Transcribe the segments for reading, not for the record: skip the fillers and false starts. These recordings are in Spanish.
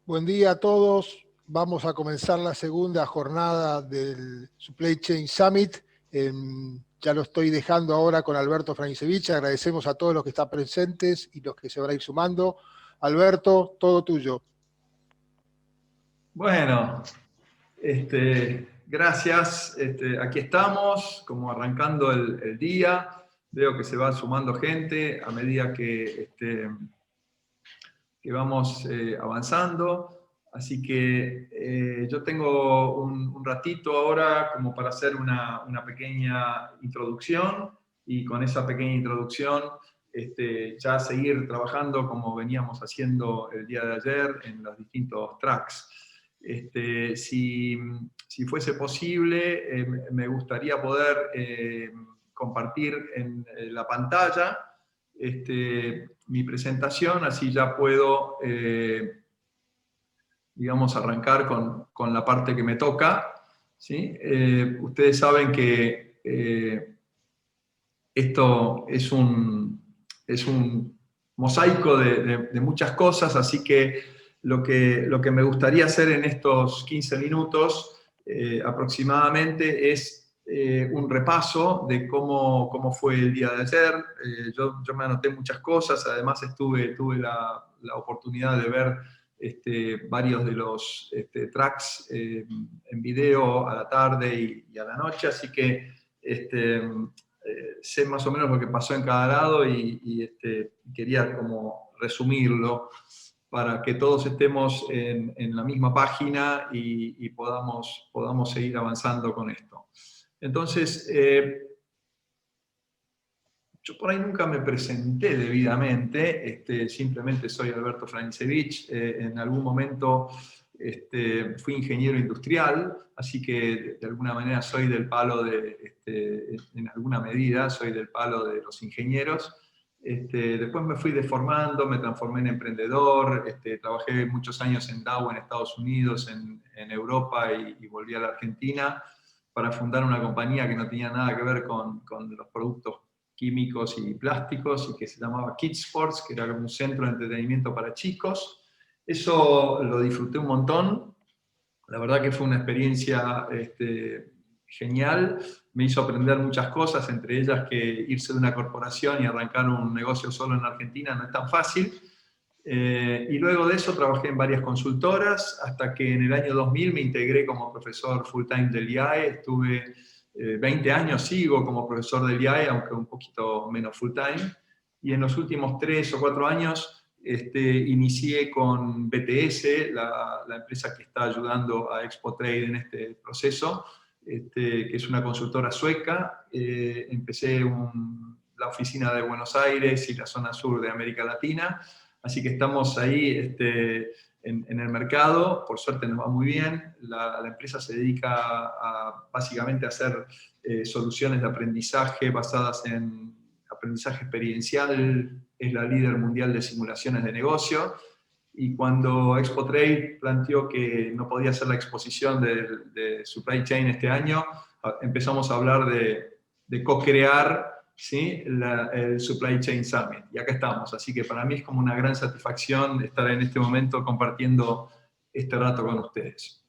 Buen día a todos. Vamos a comenzar la segunda jornada del Supply Chain Summit. Ya lo estoy dejando ahora con Alberto Franisevich. Agradecemos a todos los que están presentes y los que se van a ir sumando. Alberto, todo tuyo. Bueno, gracias. Aquí estamos, como arrancando el día. Veo que se va sumando gente a medida que vamos avanzando. Así que yo tengo un ratito ahora como para hacer una pequeña introducción, y con esa pequeña introducción ya seguir trabajando como veníamos haciendo el día de ayer en los distintos tracks. Si fuese posible, me gustaría poder compartir en la pantalla mi presentación, así ya puedo, digamos, arrancar con la parte que me toca, ¿sí? Ustedes saben que esto es un mosaico de muchas cosas, así que lo que me gustaría hacer en estos 15 minutos aproximadamente es un repaso de cómo fue el día de ayer. Yo me anoté muchas cosas, además tuve la oportunidad de ver varios de los tracks en video a la tarde y a la noche, así que sé más o menos lo que pasó en cada lado y quería como resumirlo para que todos estemos en la misma página y podamos seguir avanzando con esto. Entonces, yo por ahí nunca me presenté debidamente, simplemente soy Alberto Franisevich. En algún momento fui ingeniero industrial, así que de alguna manera soy del palo en alguna medida, soy del palo de los ingenieros. Después me fui deformando, me transformé en emprendedor, trabajé muchos años en Dow en Estados Unidos, en Europa y volví a la Argentina para fundar una compañía que no tenía nada que ver con los productos químicos y plásticos, y que se llamaba Kids Sports, que era como un centro de entretenimiento para chicos. Eso lo disfruté un montón. La verdad que fue una experiencia genial. Me hizo aprender muchas cosas, entre ellas que irse de una corporación y arrancar un negocio solo en Argentina no es tan fácil. Y luego de eso trabajé en varias consultoras, hasta que en el año 2000 me integré como profesor full-time del IAE. Estuve 20 años, sigo como profesor del IAE, aunque un poquito menos full-time. Y en los últimos 3 o 4 años inicié con BTS, la empresa que está ayudando a Expo Trade en este proceso, que es una consultora sueca. Empecé la oficina de Buenos Aires y la zona sur de América Latina, así que estamos ahí en el mercado. Por suerte nos va muy bien. La empresa se dedica básicamente a hacer soluciones de aprendizaje basadas en aprendizaje experiencial. Es la líder mundial de simulaciones de negocio, y cuando Expo Trade planteó que no podía hacer la exposición de Supply Chain este año, empezamos a hablar de co-crear, ¿sí?, el Supply Chain Summit. Y acá estamos, así que para mí es como una gran satisfacción estar en este momento compartiendo este rato con ustedes.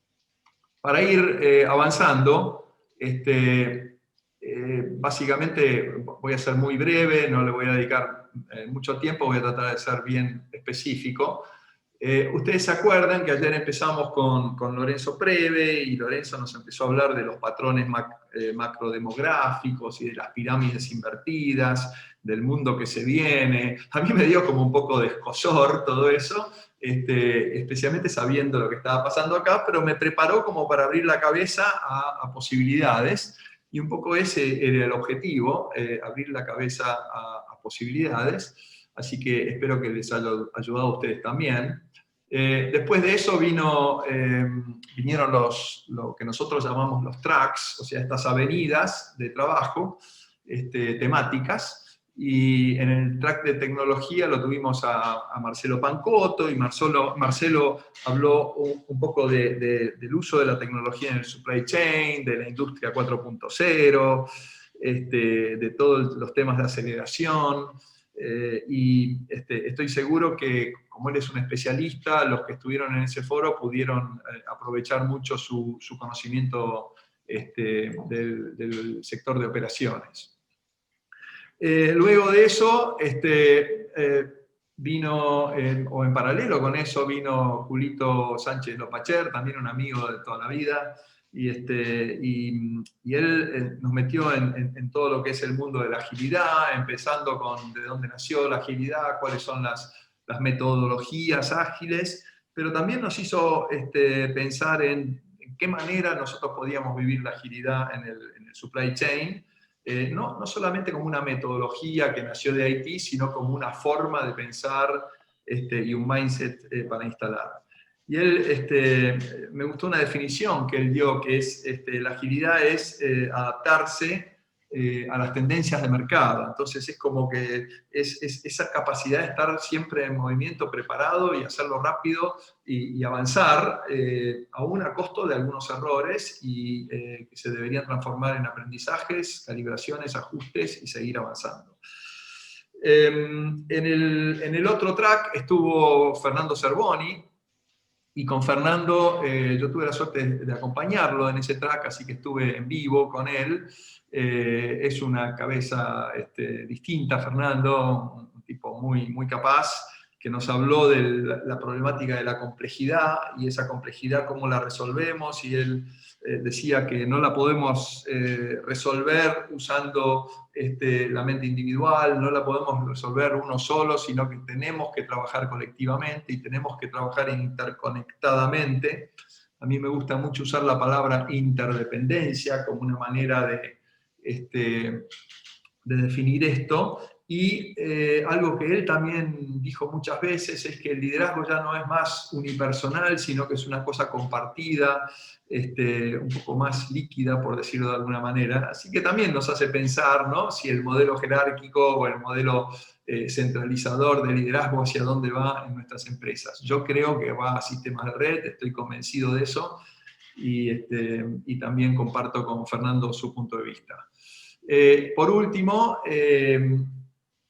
Para ir avanzando, básicamente voy a ser muy breve, no le voy a dedicar mucho tiempo, voy a tratar de ser bien específico. Ustedes se acuerdan que ayer empezamos con Lorenzo Preve, y Lorenzo nos empezó a hablar de los patrones macrodemográficos y de las pirámides invertidas, del mundo que se viene. A mí me dio como un poco de escozor todo eso, especialmente sabiendo lo que estaba pasando acá, pero me preparó como para abrir la cabeza a posibilidades, y un poco ese era el objetivo, abrir la cabeza a posibilidades. Así que espero que les haya ayudado a ustedes también. Después de eso vinieron lo que nosotros llamamos los tracks, o sea, estas avenidas de trabajo temáticas. Y en el track de tecnología lo tuvimos a Marcelo Pancotto, y Marcelo habló un poco del uso de la tecnología en el supply chain, de la industria 4.0, de todos los temas de aceleración. Estoy seguro que, como él es un especialista, los que estuvieron en ese foro pudieron aprovechar mucho su conocimiento del sector de operaciones. Luego de eso, vino, o en paralelo con eso, vino Julito Sánchez Lopacher, también un amigo de toda la vida, y él nos metió en todo lo que es el mundo de la agilidad, empezando con de dónde nació la agilidad, cuáles son las metodologías ágiles, pero también nos hizo pensar en qué manera nosotros podíamos vivir la agilidad en el supply chain, no solamente como una metodología que nació de Haití, sino como una forma de pensar y un mindset para instalar. Y él, me gustó una definición que él dio, que es la agilidad es adaptarse a las tendencias de mercado. Entonces es como que es esa capacidad de estar siempre en movimiento, preparado y hacerlo rápido y avanzar, aún a costo de algunos errores y que se deberían transformar en aprendizajes, calibraciones, ajustes y seguir avanzando. En el otro track estuvo Fernando Cervoni, y con Fernando yo tuve la suerte de acompañarlo en ese track, así que estuve en vivo con él. Es una cabeza distinta, Fernando, un tipo muy, muy capaz, que nos habló de la problemática de la complejidad y esa complejidad cómo la resolvemos, y él decía que no la podemos resolver usando la mente individual, no la podemos resolver uno solo, sino que tenemos que trabajar colectivamente y tenemos que trabajar interconectadamente. A mí me gusta mucho usar la palabra interdependencia como una manera de definir esto. Y algo que él también dijo muchas veces es que el liderazgo ya no es más unipersonal, sino que es una cosa compartida, un poco más líquida, por decirlo de alguna manera. Así que también nos hace pensar, ¿no?, si el modelo jerárquico o el modelo centralizador de liderazgo hacia dónde va en nuestras empresas. Yo creo que va a sistemas de red, estoy convencido de eso, y también comparto con Fernando su punto de vista. Por último,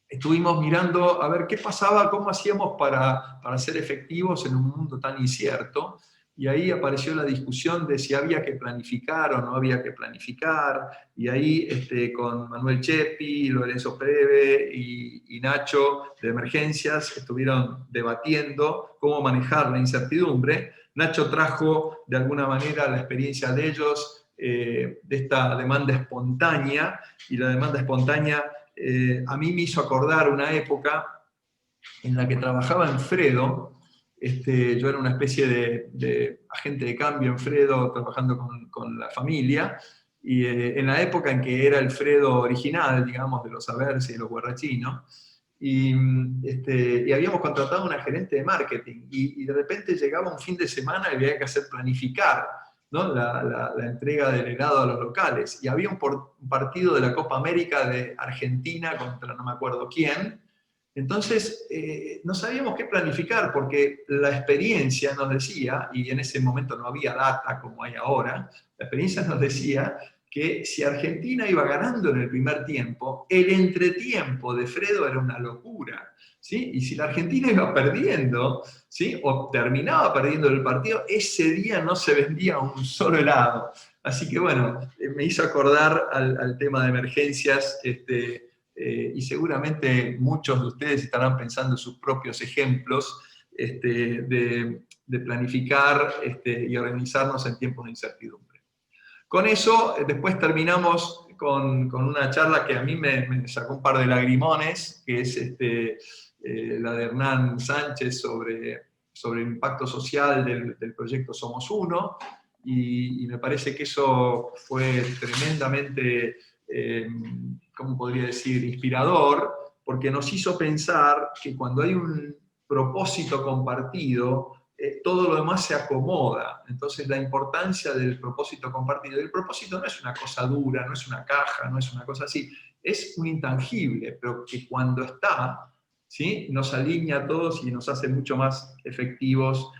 estuvimos mirando a ver qué pasaba, cómo hacíamos para ser efectivos en un mundo tan incierto, y ahí apareció la discusión de si había que planificar o no había que planificar, y ahí con Manuel Chepi, Lorenzo Preve y Nacho de Emergencias estuvieron debatiendo cómo manejar la incertidumbre. Nacho trajo de alguna manera la experiencia de ellos, de esta demanda espontánea, y la demanda espontánea a mí me hizo acordar una época en la que trabajaba en Fredo. Yo era una especie de agente de cambio en Fredo, trabajando con la familia, y en la época en que era el Fredo original, digamos, de los Averse y los Guarrachinos, y habíamos contratado a una gerente de marketing, y de repente llegaba un fin de semana y había que hacer planificar, ¿no?, la entrega del helado a los locales, y había un partido de la Copa América de Argentina contra no me acuerdo quién. Entonces no sabíamos qué planificar, porque la experiencia nos decía, y en ese momento no había data como hay ahora, la experiencia nos decía que si Argentina iba ganando en el primer tiempo, el entretiempo de Fredo era una locura, ¿sí? Y si la Argentina iba perdiendo, ¿sí?, o terminaba perdiendo el partido, ese día no se vendía un solo helado. Así que bueno, me hizo acordar al tema de Emergencias, y seguramente muchos de ustedes estarán pensando en sus propios ejemplos de planificar y organizarnos en tiempos de incertidumbre. Con eso, después terminamos con una charla que a mí me sacó un par de lagrimones, que es la de Hernán Sánchez sobre el impacto social del proyecto Somos Uno, y me parece que eso fue tremendamente, ¿cómo podría decir?, inspirador, porque nos hizo pensar que cuando hay un propósito compartido, todo lo demás se acomoda. Entonces la importancia del propósito compartido. El propósito no es una cosa dura, no es una caja, no es una cosa así, es un intangible, pero que cuando está, ¿sí?, nos alinea a todos y nos hace mucho más efectivos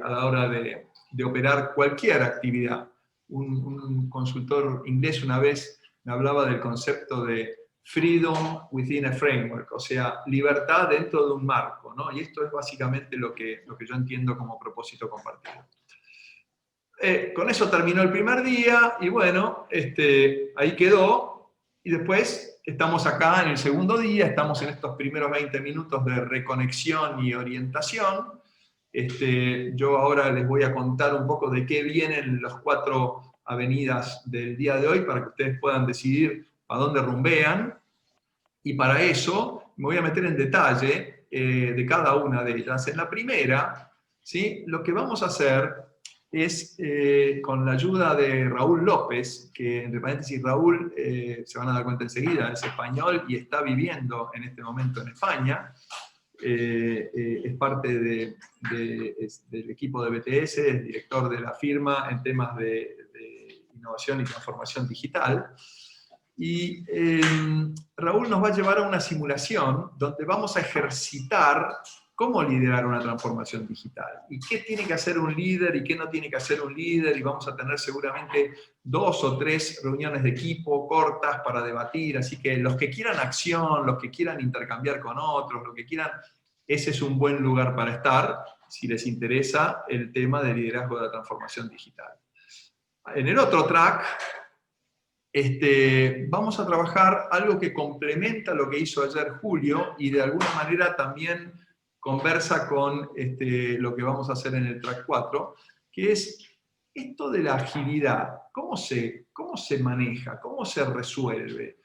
a la hora de operar cualquier actividad. Un consultor inglés una vez me hablaba del concepto de freedom within a framework, o sea, libertad dentro de un marco, ¿no? Y esto es básicamente lo que yo entiendo como propósito compartido. Con eso terminó el primer día y bueno, ahí quedó. Y después estamos acá en el segundo día, estamos en estos primeros 20 minutos de reconexión y orientación. Yo ahora les voy a contar un poco de qué vienen las 4 avenidas del día de hoy para que ustedes puedan decidir a dónde rumbean. Y para eso me voy a meter en detalle de cada una de ellas. En la primera, ¿sí? Lo que vamos a hacer es, con la ayuda de Raúl López, que entre paréntesis Raúl, se van a dar cuenta enseguida, es español y está viviendo en este momento en España, es parte del equipo de BTS, es director de la firma en temas de innovación y transformación digital. Y Raúl nos va a llevar a una simulación donde vamos a ejercitar cómo liderar una transformación digital, y qué tiene que hacer un líder y qué no tiene que hacer un líder, y vamos a tener seguramente 2 o 3 reuniones de equipo cortas para debatir, así que los que quieran acción, los que quieran intercambiar con otros, los que quieran, ese es un buen lugar para estar, si les interesa el tema de liderazgo de la transformación digital. En el otro track, vamos a trabajar algo que complementa lo que hizo ayer Julio, y de alguna manera también conversa con lo que vamos a hacer en el track 4, que es esto de la agilidad. ¿Cómo se maneja? ¿Cómo se resuelve?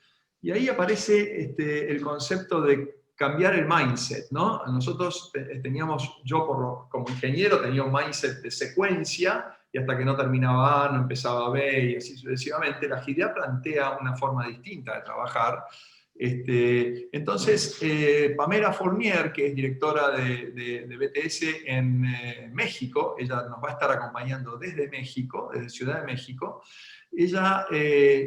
Y ahí aparece el concepto de cambiar el mindset, ¿no? Nosotros yo como ingeniero tenía un mindset de secuencia, y hasta que no terminaba A, no empezaba B, y así sucesivamente. La agilidad plantea una forma distinta de trabajar. Entonces, Pamela Fournier, que es directora de BTS en México, ella nos va a estar acompañando desde México, desde Ciudad de México, ella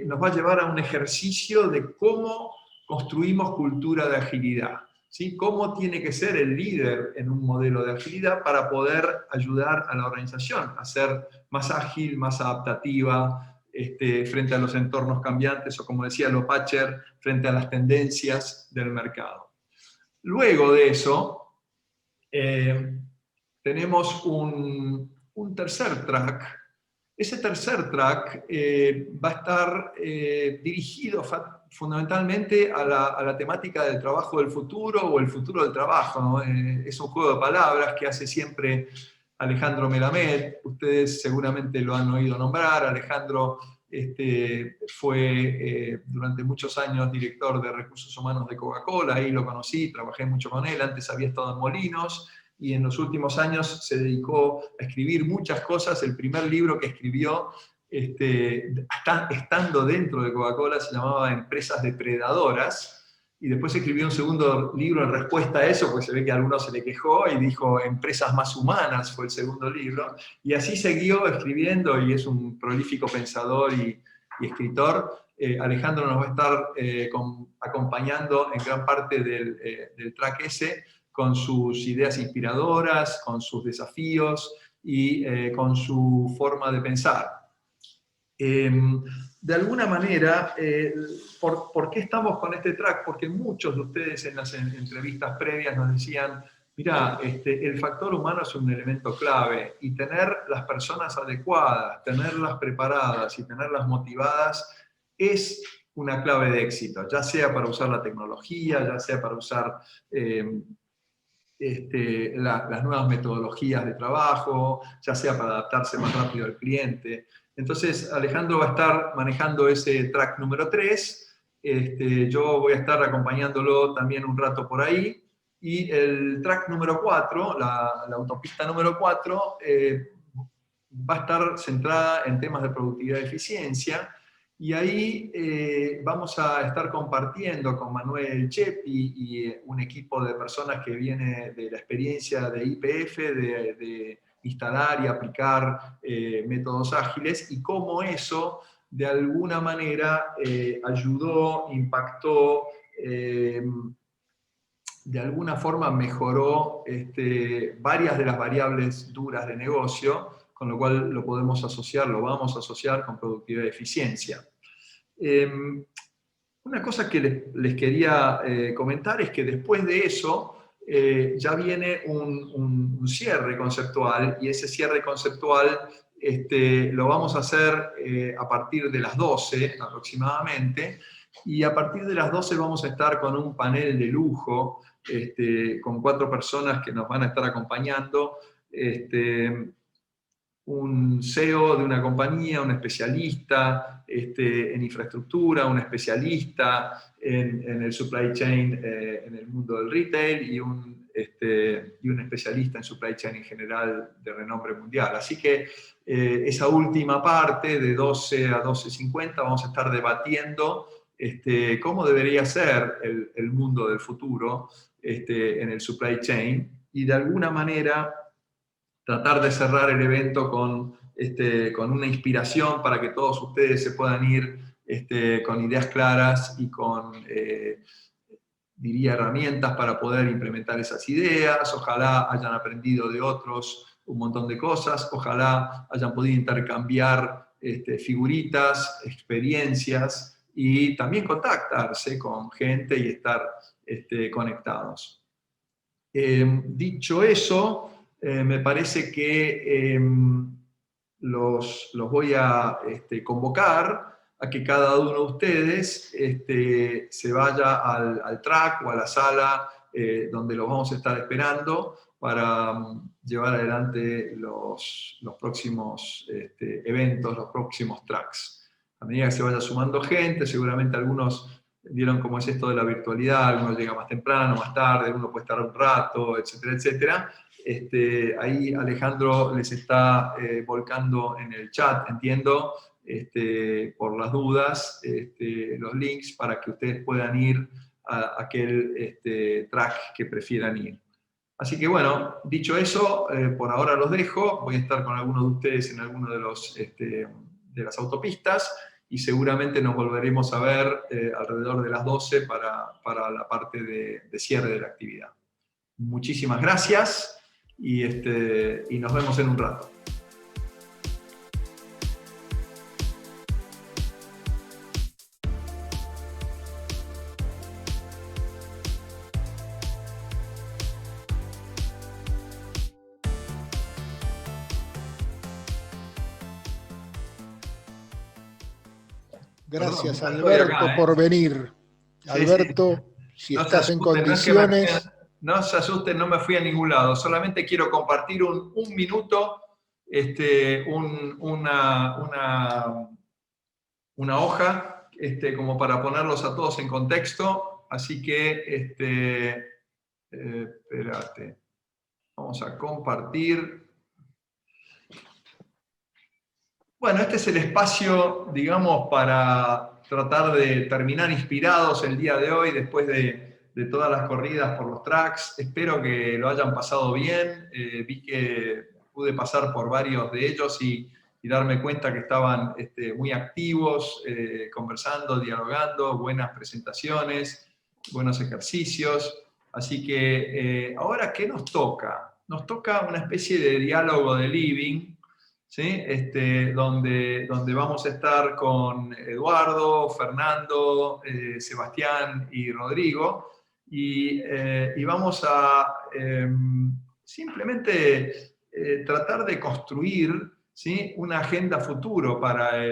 nos va a llevar a un ejercicio de cómo construimos cultura de agilidad, ¿sí? Cómo tiene que ser el líder en un modelo de agilidad para poder ayudar a la organización a ser más ágil, más adaptativa, frente a los entornos cambiantes, o como decía Lopacher, frente a las tendencias del mercado. Luego de eso, tenemos un tercer track. Ese tercer track va a estar dirigido fundamentalmente a la temática del trabajo del futuro, o el futuro del trabajo, ¿no? Es un juego de palabras que hace siempre Alejandro Melamed. Ustedes seguramente lo han oído nombrar. Alejandro fue durante muchos años director de recursos humanos de Coca-Cola, ahí lo conocí, trabajé mucho con él, antes había estado en Molinos, y en los últimos años se dedicó a escribir muchas cosas. El primer libro que escribió, estando dentro de Coca-Cola, se llamaba Empresas Depredadoras, y después escribió un segundo libro en respuesta a eso, porque se ve que a alguno se le quejó, y dijo Empresas Más Humanas, fue el segundo libro, y así siguió escribiendo, y es un prolífico pensador y escritor. Alejandro nos va a estar acompañando en gran parte del track ese, con sus ideas inspiradoras, con sus desafíos y con su forma de pensar. De alguna manera, ¿por qué estamos con este track? Porque muchos de ustedes en las entrevistas previas nos decían, mira, el factor humano es un elemento clave, y tener las personas adecuadas, tenerlas preparadas y tenerlas motivadas es una clave de éxito, ya sea para usar la tecnología, ya sea para usar las nuevas metodologías de trabajo, ya sea para adaptarse más rápido al cliente. Entonces, Alejandro va a estar manejando ese track número 3, yo voy a estar acompañándolo también un rato por ahí, y el track número 4, la autopista número 4, va a estar centrada en temas de productividad y eficiencia, y ahí vamos a estar compartiendo con Manuel Chepi y un equipo de personas que viene de la experiencia de YPF, de instalar y aplicar métodos ágiles, y cómo eso de alguna manera ayudó, impactó, de alguna forma mejoró varias de las variables duras de negocio, con lo cual lo podemos asociar, lo vamos a asociar con productividad y eficiencia. Una cosa que les quería comentar es que después de eso ya viene un cierre conceptual, y ese cierre conceptual lo vamos a hacer a partir de las 12 aproximadamente, y a partir de las 12 vamos a estar con un panel de lujo, con 4 personas que nos van a estar acompañando, un CEO de una compañía, un especialista en infraestructura, un especialista en el supply chain, en el mundo del retail, y un especialista en supply chain en general de renombre mundial. Así que esa última parte, de 12 a 12:50, vamos a estar debatiendo cómo debería ser el mundo del futuro en el supply chain, y de alguna manera tratar de cerrar el evento con una inspiración para que todos ustedes se puedan ir con ideas claras y con, diría, herramientas para poder implementar esas ideas. Ojalá hayan aprendido de otros un montón de cosas, ojalá hayan podido intercambiar figuritas, experiencias, y también contactarse con gente y estar conectados. Dicho eso, me parece que los voy a convocar a que cada uno de ustedes se vaya al track o a la sala donde los vamos a estar esperando para llevar adelante los próximos eventos, los próximos tracks. A medida que se vaya sumando gente, seguramente algunos vieron cómo es esto de la virtualidad, algunos llegan más temprano, más tarde, uno puede estar un rato, etcétera, etcétera. Ahí Alejandro les está volcando en el chat, entiendo, por las dudas, los links para que ustedes puedan ir a aquel track que prefieran ir. Así que bueno, dicho eso, por ahora los dejo. Voy a estar con algunos de ustedes en alguno de las autopistas, y seguramente nos volveremos a ver alrededor de las 12 para la parte de cierre de la actividad. Muchísimas gracias, y nos vemos en un rato. Gracias, Perdón, Alberto, acá, por venir. Sí, Alberto, si no estás se en asusten, condiciones... no se asusten, no me fui a ningún lado. Solamente quiero compartir un minuto, una hoja, como para ponerlos a todos en contexto. Así que, espérate, vamos a compartir. Bueno, este es el espacio, digamos, para tratar de terminar inspirados el día de hoy, después de todas las corridas por los tracks. Espero que lo hayan pasado bien. Vi que pude pasar por varios de ellos y darme cuenta que estaban muy activos, conversando, dialogando, buenas presentaciones, buenos ejercicios. Así que, ¿ahora qué nos toca? Nos toca una especie de diálogo de living, ¿sí? Donde vamos a estar con Eduardo, Fernando, Sebastián y Rodrigo, y vamos a simplemente tratar de construir, ¿sí?, una agenda futuro para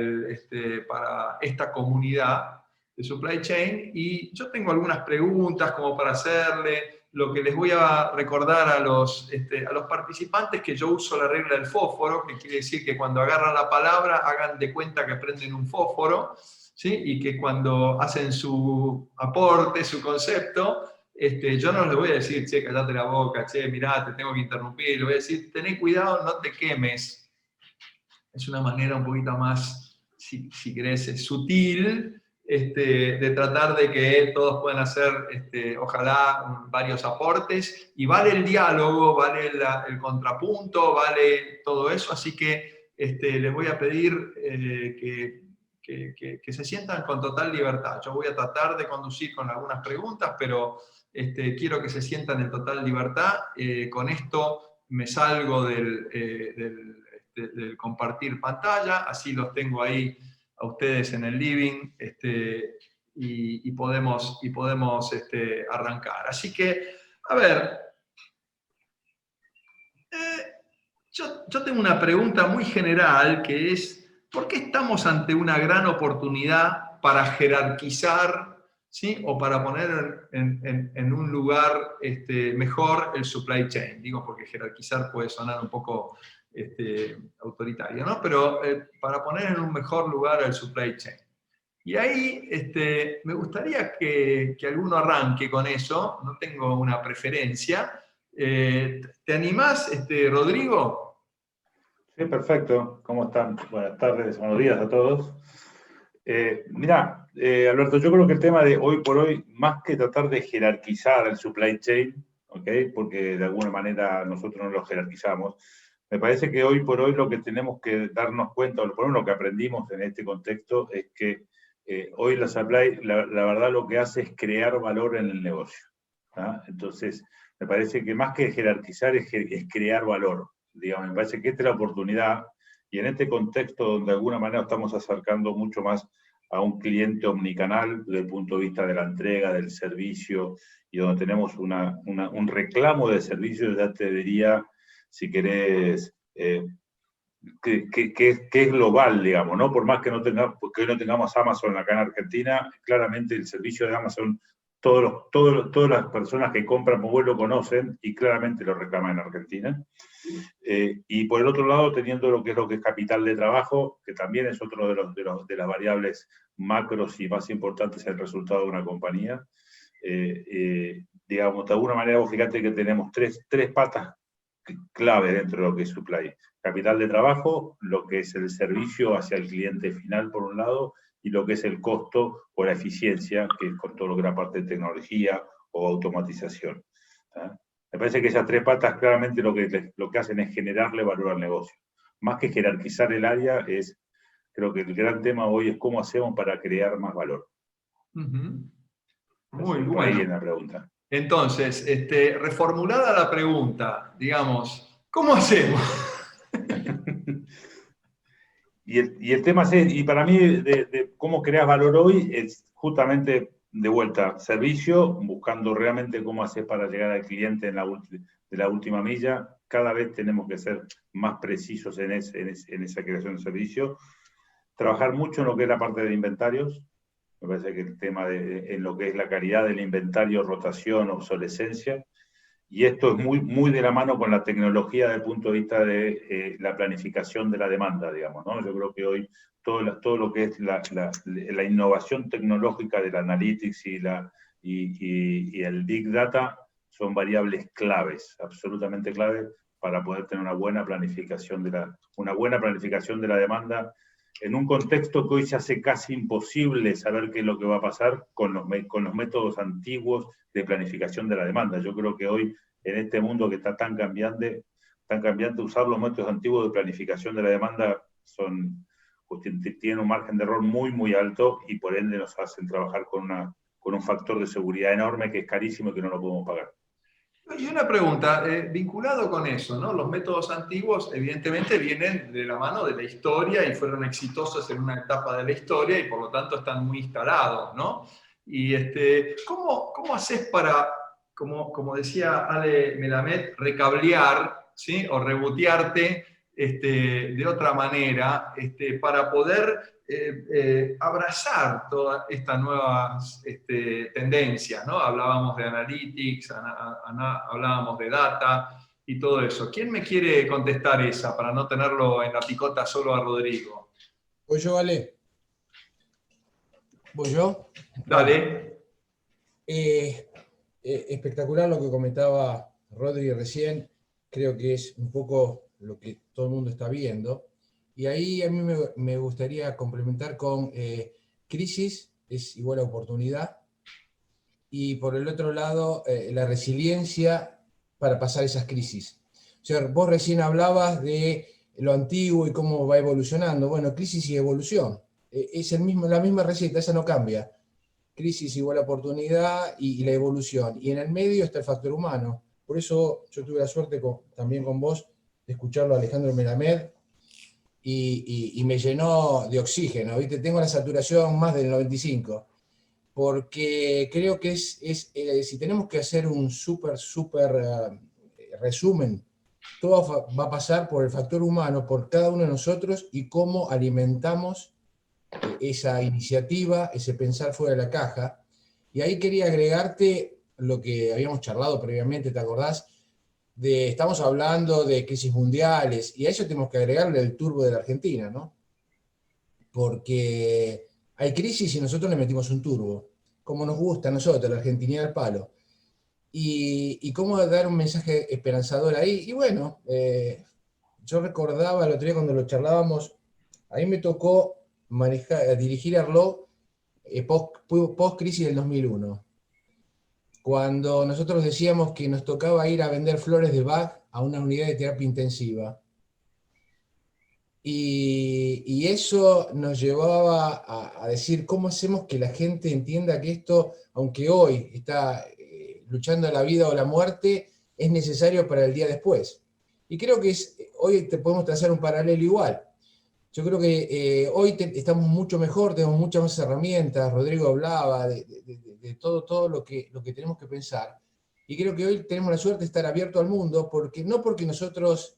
esta comunidad de supply chain. Y yo tengo algunas preguntas como para hacerle. Lo que les voy a recordar a los participantes, que yo uso la regla del fósforo, que quiere decir que cuando agarran la palabra hagan de cuenta que prenden un fósforo, ¿sí? Y que cuando hacen su aporte, su concepto, yo no les voy a decir, che, callate la boca, che, mirá, te tengo que interrumpir. Les voy a decir, tené cuidado, no te quemes. Es una manera un poquito más, si querés, sutil, de tratar de que todos puedan hacer, ojalá, varios aportes, y vale el diálogo, vale el contrapunto, vale todo eso. Así que les voy a pedir que se sientan con total libertad. Yo voy a tratar de conducir con algunas preguntas, pero quiero que se sientan en total libertad. Con esto me salgo del compartir pantalla, así los tengo ahí a ustedes en el living, y podemos arrancar. Así que, a ver, yo tengo una pregunta muy general que es, ¿por qué estamos ante una gran oportunidad para jerarquizar, ¿sí? O para poner en un lugar mejor el supply chain? Digo, porque jerarquizar puede sonar un poco autoritario, ¿no? Pero para poner en un mejor lugar el supply chain. Y ahí me gustaría que alguno arranque con eso, no tengo una preferencia. ¿Te animás, Rodrigo? Sí, perfecto. ¿Cómo están? Buenas tardes, buenos días a todos. Mirá, Alberto, yo creo que el tema de hoy por hoy, más que tratar de jerarquizar el supply chain, ¿okay? Porque de alguna manera nosotros no lo jerarquizamos, me parece que hoy por hoy lo que tenemos que darnos cuenta, o por lo menos lo que aprendimos en este contexto, es que hoy la supply, la verdad lo que hace es crear valor en el negocio. ¿Ah? Entonces, me parece que más que jerarquizar es crear valor. Digamos, me parece que esta es la oportunidad, y en este contexto donde de alguna manera estamos acercando mucho más a un cliente omnicanal desde el punto de vista de la entrega, del servicio, y donde tenemos un reclamo de servicio, ya te diría, si querés, que es global, digamos, ¿no? Por más que hoy no tengamos Amazon acá en Argentina, claramente el servicio de Amazon, todas las personas que compran por web lo conocen y claramente lo reclaman en Argentina. Y por el otro lado, teniendo lo que es capital de trabajo, que también es otro de las variables macros y más importantes en el resultado de una compañía. Digamos, de alguna manera, vos fíjate que tenemos tres patas clave dentro de lo que es supply. Capital de trabajo, lo que es el servicio hacia el cliente final, por un lado, y lo que es el costo o la eficiencia, que es con todo lo que es la parte de tecnología o automatización. ¿Ah? Me parece que esas tres patas claramente lo que hacen es generarle valor al negocio. Más que jerarquizar el área, creo que el gran tema hoy es cómo hacemos para crear más valor. Muy bueno. Ahí viene la pregunta. Entonces, reformulada la pregunta, digamos, ¿cómo hacemos? Y el tema es, y para mí, de cómo creas valor hoy, es justamente de vuelta, servicio, buscando realmente cómo hacer para llegar al cliente de la última milla. Cada vez tenemos que ser más precisos en esa creación de servicio. Trabajar mucho en lo que es la parte de inventarios. Me parece que el tema en lo que es la calidad del inventario, rotación, obsolescencia. Y esto es muy, muy de la mano con la tecnología desde el punto de vista de la planificación de la demanda, digamos, ¿no? Yo creo que hoy todo lo que es la innovación tecnológica del analytics y el big data son variables claves, absolutamente claves, para poder tener una buena planificación de la demanda en un contexto que hoy se hace casi imposible saber qué es lo que va a pasar con los métodos antiguos de planificación de la demanda. Yo creo que hoy, en este mundo que está tan cambiante, usar los métodos antiguos de planificación de la demanda tienen un margen de error muy, muy alto, y por ende nos hacen trabajar con un factor de seguridad enorme que es carísimo y que no lo podemos pagar. Y una pregunta, vinculado con eso, ¿no? Los métodos antiguos evidentemente vienen de la mano de la historia y fueron exitosos en una etapa de la historia y por lo tanto están muy instalados, ¿no? Y ¿cómo haces para, como decía Ale Melamed, recablear, ¿sí? O rebotearte de otra manera para poder abrazar todas estas nuevas tendencias, ¿no? Hablábamos de analytics, hablábamos de data y todo eso. ¿Quién me quiere contestar esa para no tenerlo en la picota solo a Rodrigo? Voy yo, Ale. ¿Voy yo? Dale. Espectacular lo que comentaba Rodri recién. Creo que es un poco lo que todo el mundo está viendo. Y ahí a mí me gustaría complementar con crisis es igual a oportunidad. Y por el otro lado, la resiliencia para pasar esas crisis. O sea, vos recién hablabas de lo antiguo y cómo va evolucionando. Bueno, crisis y evolución. Es la misma receta, esa no cambia. Crisis igual a oportunidad y la evolución. Y en el medio está el factor humano. Por eso yo tuve la suerte también con vos de escucharlo a Alejandro Melamed y me llenó de oxígeno, ¿viste? Tengo la saturación más del 95. porque creo que si tenemos que hacer un súper resumen, todo va a pasar por el factor humano, por cada uno de nosotros y cómo alimentamos esa iniciativa, ese pensar fuera de la caja. Y ahí quería agregarte lo que habíamos charlado previamente, ¿te acordás? Estamos hablando de crisis mundiales, y a eso tenemos que agregarle el turbo de la Argentina, ¿no? Porque hay crisis y nosotros le metimos un turbo, como nos gusta a nosotros, la Argentinidad al palo. Y cómo dar un mensaje esperanzador ahí. Y bueno, yo recordaba el otro día cuando lo charlábamos, a mí me tocó dirigir Arlo post-crisis del 2001, cuando nosotros decíamos que nos tocaba ir a vender flores de Bach a una unidad de terapia intensiva. Y eso nos llevaba a decir, ¿cómo hacemos que la gente entienda que esto, aunque hoy está luchando la vida o la muerte, es necesario para el día después? Y creo que hoy te podemos trazar un paralelo igual. Yo creo que hoy estamos mucho mejor, tenemos muchas más herramientas. Rodrigo hablaba de todo lo que tenemos que pensar. Y creo que hoy tenemos la suerte de estar abiertos al mundo, no porque nosotros,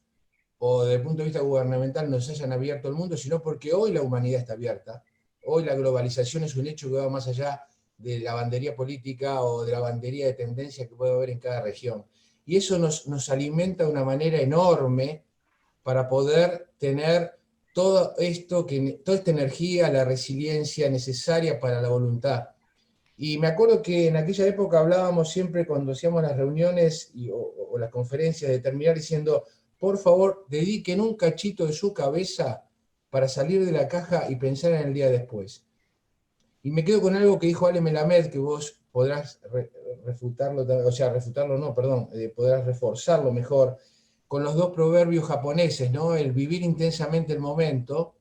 o desde el punto de vista gubernamental, nos hayan abierto al mundo, sino porque hoy la humanidad está abierta. Hoy la globalización es un hecho que va más allá de la bandería política o de la bandería de tendencia que puede haber en cada región. Y eso nos alimenta de una manera enorme para poder tener todo esto, toda esta energía, la resiliencia necesaria para la voluntad. Y me acuerdo que en aquella época hablábamos siempre cuando hacíamos las reuniones o las conferencias de terminar diciendo, por favor, dediquen un cachito de su cabeza para salir de la caja y pensar en el día después. Y me quedo con algo que dijo Ale Melamed, que vos podrás refutarlo, podrás reforzarlo mejor, con los dos proverbios japoneses, ¿no? El vivir intensamente el momento,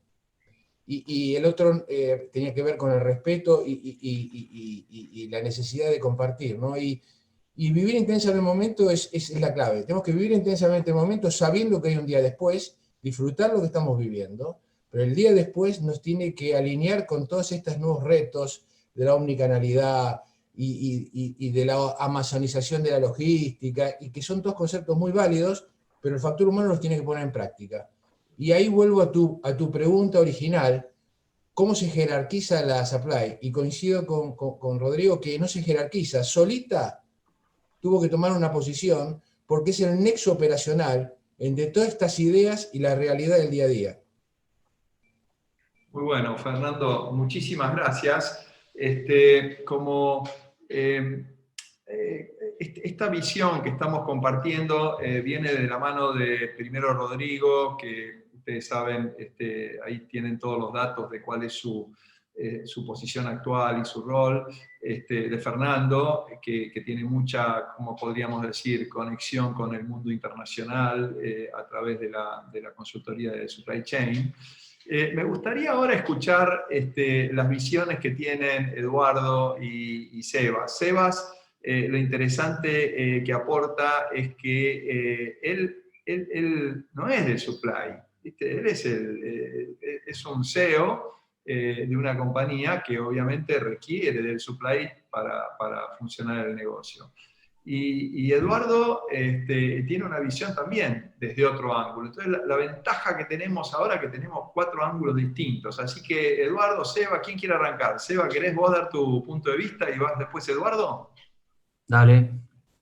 y el otro tenía que ver con el respeto y la necesidad de compartir, ¿no? Y vivir intensamente el momento es la clave. Tenemos que vivir intensamente el momento sabiendo que hay un día después, disfrutar lo que estamos viviendo, pero el día después nos tiene que alinear con todos estos nuevos retos de la omnicanalidad y de la amazonización de la logística, y que son todos conceptos muy válidos, pero el factor humano los tiene que poner en práctica. Y ahí vuelvo a tu pregunta original, ¿cómo se jerarquiza la supply? Y coincido con Rodrigo que no se jerarquiza, solita tuvo que tomar una posición porque es el nexo operacional entre todas estas ideas y la realidad del día a día. Muy bueno, Fernando, muchísimas gracias. Esta visión que estamos compartiendo viene de la mano de primero Rodrigo, que ustedes saben, ahí tienen todos los datos de cuál es su posición actual y su rol, de Fernando, que tiene mucha, como podríamos decir, conexión con el mundo internacional a través de la consultoría de Supply Chain. Me gustaría ahora escuchar las visiones que tienen Eduardo y Sebas. Sebas, lo interesante que aporta es que él no es del supply, ¿viste? Él es un CEO de una compañía que obviamente requiere del supply para funcionar el negocio. Y Eduardo tiene una visión también desde otro ángulo. Entonces la ventaja que tenemos ahora es que tenemos 4 ángulos distintos. Así que Eduardo, Seba, ¿quién quiere arrancar? Seba, ¿querés vos dar tu punto de vista y vas después Eduardo? Dale.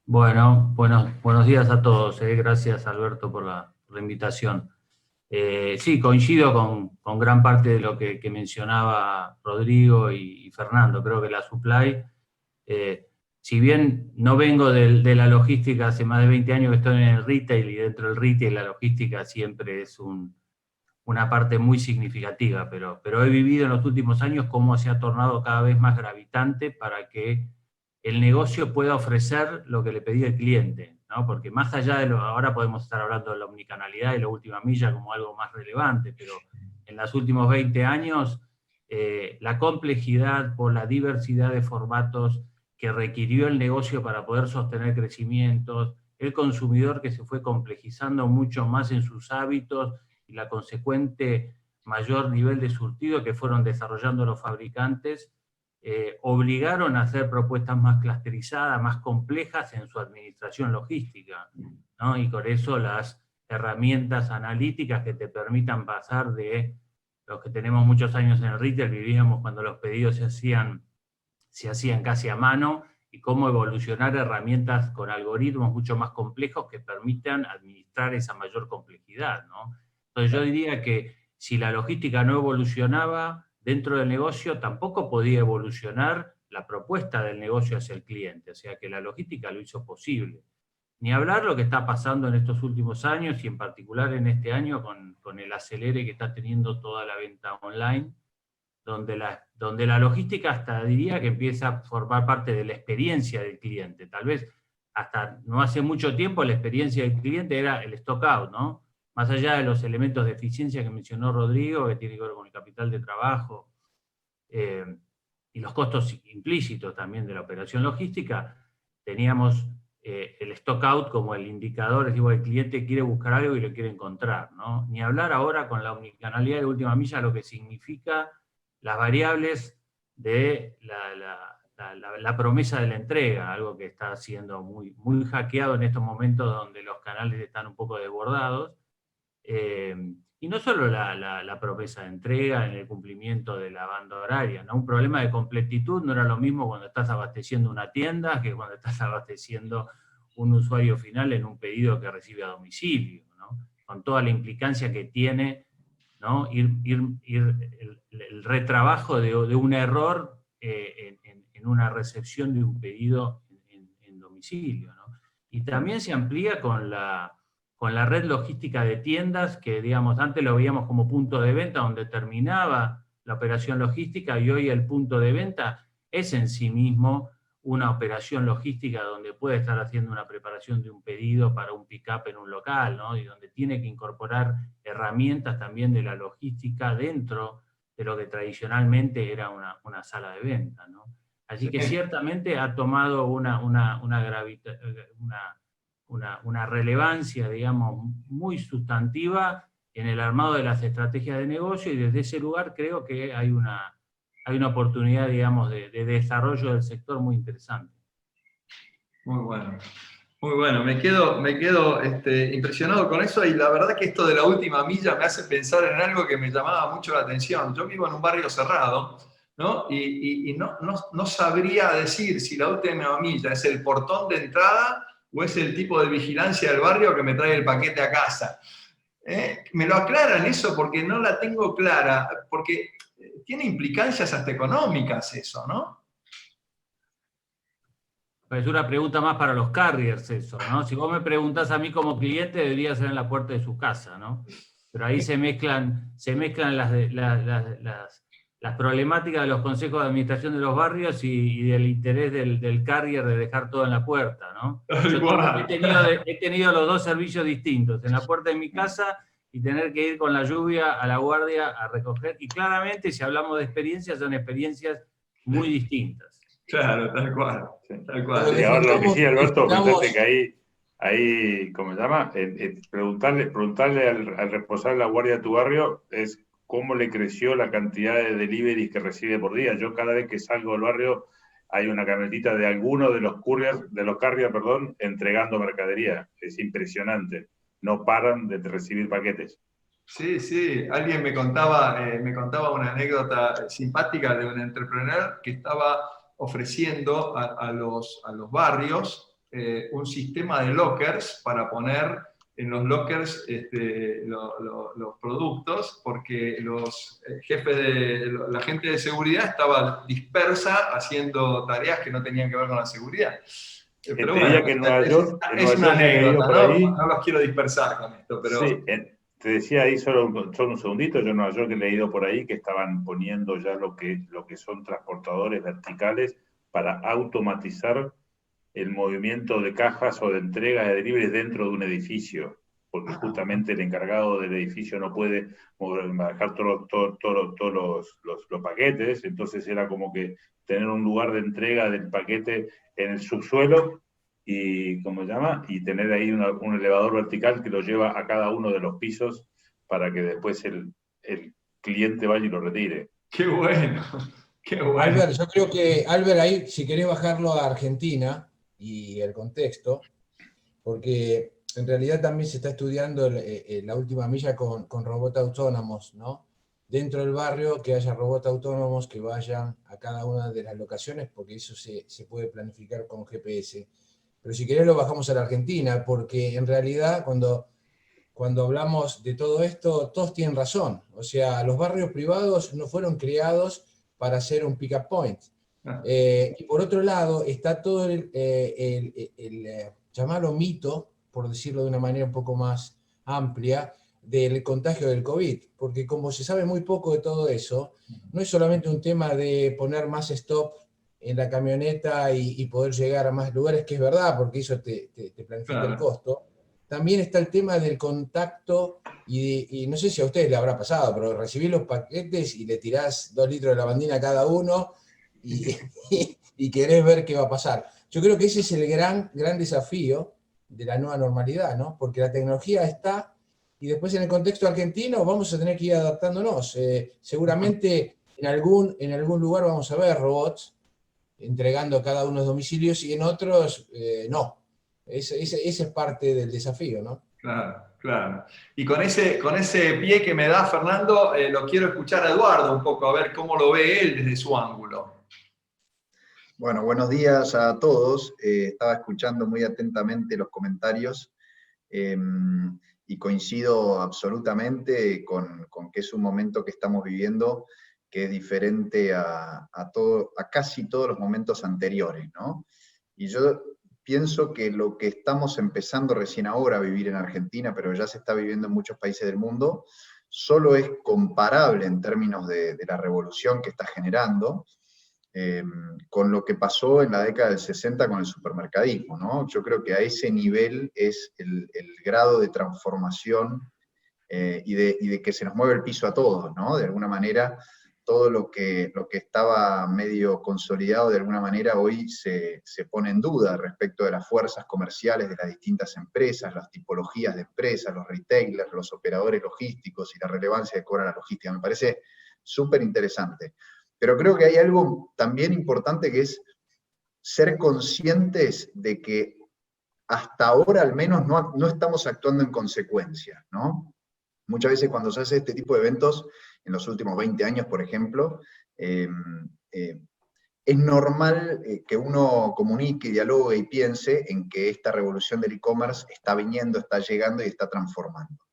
Bueno, buenos días a todos. Gracias Alberto por la invitación. Sí, coincido con gran parte de lo que mencionaba Rodrigo y Fernando. Creo que la supply, si bien no vengo de la logística, hace más de 20 años que estoy en el retail, y dentro del retail la logística siempre es una parte muy significativa, pero he vivido en los últimos años cómo se ha tornado cada vez más gravitante para que el negocio pueda ofrecer lo que le pedía el cliente, ¿no? Porque más allá de ahora podemos estar hablando de la omnicanalidad y la última milla como algo más relevante, pero en los últimos 20 años la complejidad por la diversidad de formatos que requirió el negocio para poder sostener crecimientos, el consumidor que se fue complejizando mucho más en sus hábitos y la consecuente mayor nivel de surtido que fueron desarrollando los fabricantes, obligaron a hacer propuestas más clusterizadas, más complejas en su administración logística, ¿no? Y con eso las herramientas analíticas que te permitan pasar de los que tenemos muchos años en el retail, vivíamos cuando los pedidos se hacían casi a mano, y cómo evolucionar herramientas con algoritmos mucho más complejos que permitan administrar esa mayor complejidad, ¿no? Entonces yo diría que si la logística no evolucionaba dentro del negocio, tampoco podía evolucionar la propuesta del negocio hacia el cliente, o sea que la logística lo hizo posible. Ni hablar lo que está pasando en estos últimos años, y en particular en este año con el acelere que está teniendo toda la venta online, donde la logística hasta diría que empieza a formar parte de la experiencia del cliente. Tal vez hasta no hace mucho tiempo la experiencia del cliente era el stock out, ¿no? Más allá de los elementos de eficiencia que mencionó Rodrigo, que tiene que ver con el capital de trabajo, y los costos implícitos también de la operación logística, teníamos el stock out como el indicador, es decir, el cliente quiere buscar algo y lo quiere encontrar, ¿no? Ni hablar ahora con la omnicanalidad de última milla, lo que significa las variables de la promesa de la entrega, algo que está siendo muy, muy hackeado en estos momentos donde los canales están un poco desbordados. Y no solo la promesa de entrega en el cumplimiento de la banda horaria, ¿no? Un problema de completitud no era lo mismo cuando estás abasteciendo una tienda que cuando estás abasteciendo un usuario final en un pedido que recibe a domicilio, ¿no? Con toda la implicancia que tiene, ¿no? El retrabajo de un error en una recepción de un pedido en domicilio, ¿no? Y también se amplía con la red logística de tiendas, que digamos, antes lo veíamos como punto de venta, donde terminaba la operación logística, y hoy el punto de venta es en sí mismo una operación logística donde puede estar haciendo una preparación de un pedido para un pick-up en un local, ¿no? Y donde tiene que incorporar herramientas también de la logística dentro de lo que tradicionalmente era una sala de venta, ¿no? Así que ciertamente ha tomado una relevancia, digamos, muy sustantiva en el armado de las estrategias de negocio, y desde ese lugar creo que hay una oportunidad, digamos, de desarrollo del sector muy interesante. Muy bueno. Muy bueno, me quedo impresionado con eso, y la verdad que esto de la última milla me hace pensar en algo que me llamaba mucho la atención. Yo vivo en un barrio cerrado, ¿no? Y no sabría decir si la última milla es el portón de entrada o es el tipo de vigilancia del barrio que me trae el paquete a casa. Me lo aclaran eso porque no la tengo clara, porque tiene implicancias hasta económicas eso, ¿no? Es una pregunta más para los carriers eso, ¿no? Si vos me preguntás a mí como cliente, debería ser en la puerta de su casa, ¿no? Pero ahí se mezclan las problemáticas de los consejos de administración de los barrios y del interés del carrier de dejar todo en la puerta, ¿no? Yo he tenido los dos servicios distintos, en la puerta de mi casa y tener que ir con la lluvia a la guardia a recoger. Y claramente, si hablamos de experiencias, son experiencias muy distintas. Claro, tal cual. Tal cual. Y ahora lo que sí, Alberto, pensate que ahí ¿cómo se llama? Preguntarle al responsable de la guardia de tu barrio es cómo le creció la cantidad de deliveries que recibe por día. Yo cada vez que salgo del barrio hay una camionetita de alguno de los carriers, entregando mercadería. Es impresionante. No paran de recibir paquetes. Sí, sí. Alguien me contaba una anécdota simpática de un entrepreneur que estaba ofreciendo a los barrios un sistema de lockers para poner en los lockers los productos, porque los la gente de seguridad estaba dispersa haciendo tareas que no tenían que ver con la seguridad. Pero bueno, que en Nueva York, es una anécdota, no los quiero dispersar con esto, pero... Sí, te decía ahí solo un segundito, yo en Nueva York he leído por ahí que estaban poniendo ya lo que son transportadores verticales para automatizar el movimiento de cajas o de entregas de deliveries dentro de un edificio, porque justamente el encargado del edificio no puede manejar todos los paquetes, entonces era como que tener un lugar de entrega del paquete en el subsuelo y tener ahí un elevador vertical que lo lleva a cada uno de los pisos para que después el cliente vaya y lo retire. ¡Qué bueno! Qué bueno. Albert, yo creo que, Albert, ahí, si querés bajarlo a Argentina y el contexto, porque en realidad también se está estudiando la última milla con robots autónomos, ¿no? Dentro del barrio, que haya robots autónomos que vayan a cada una de las locaciones, porque eso se puede planificar con GPS. Pero si querés lo bajamos a la Argentina, porque en realidad cuando hablamos de todo esto, todos tienen razón. O sea, los barrios privados no fueron creados para ser un pick-up point. Y por otro lado, está todo llamarlo mito, por decirlo de una manera un poco más amplia, del contagio del COVID. Porque como se sabe muy poco de todo eso, no es solamente un tema de poner más stop en la camioneta y poder llegar a más lugares, que es verdad, porque eso te planifica el costo. También está el tema del contacto y no sé si a ustedes les habrá pasado, pero recibís los paquetes y le tirás 2 litros de lavandina a cada uno y querés ver qué va a pasar. Yo creo que ese es el gran desafío de la nueva normalidad, ¿no? Porque la tecnología está y después en el contexto argentino vamos a tener que ir adaptándonos. Seguramente en algún lugar vamos a ver robots entregando cada uno de los domicilios y en otros no. Ese es parte del desafío, ¿no? Claro, claro. Y con ese pie que me da Fernando, lo quiero escuchar a Eduardo un poco, a ver cómo lo ve él desde su ángulo. Bueno, buenos días a todos. Estaba escuchando muy atentamente los comentarios y coincido absolutamente con que es un momento que estamos viviendo que es diferente a casi todos los momentos anteriores, ¿no? Y yo pienso que lo que estamos empezando recién ahora a vivir en Argentina, pero ya se está viviendo en muchos países del mundo, solo es comparable en términos de la revolución que está generando con lo que pasó en la década del 60 con el supermercadismo, ¿no? Yo creo que a ese nivel es el grado de transformación y de que se nos mueve el piso a todos, ¿no? De alguna manera, todo lo que estaba medio consolidado de alguna manera hoy se pone en duda respecto de las fuerzas comerciales de las distintas empresas, las tipologías de empresas, los retailers, los operadores logísticos y la relevancia que cobra la logística. Me parece súper interesante. Pero creo que hay algo también importante que es ser conscientes de que hasta ahora al menos no estamos actuando en consecuencia, ¿no? Muchas veces cuando se hace este tipo de eventos, en los últimos 20 años, por ejemplo, es normal que uno comunique, dialogue y piense en que esta revolución del e-commerce está viniendo, está llegando y está transformando.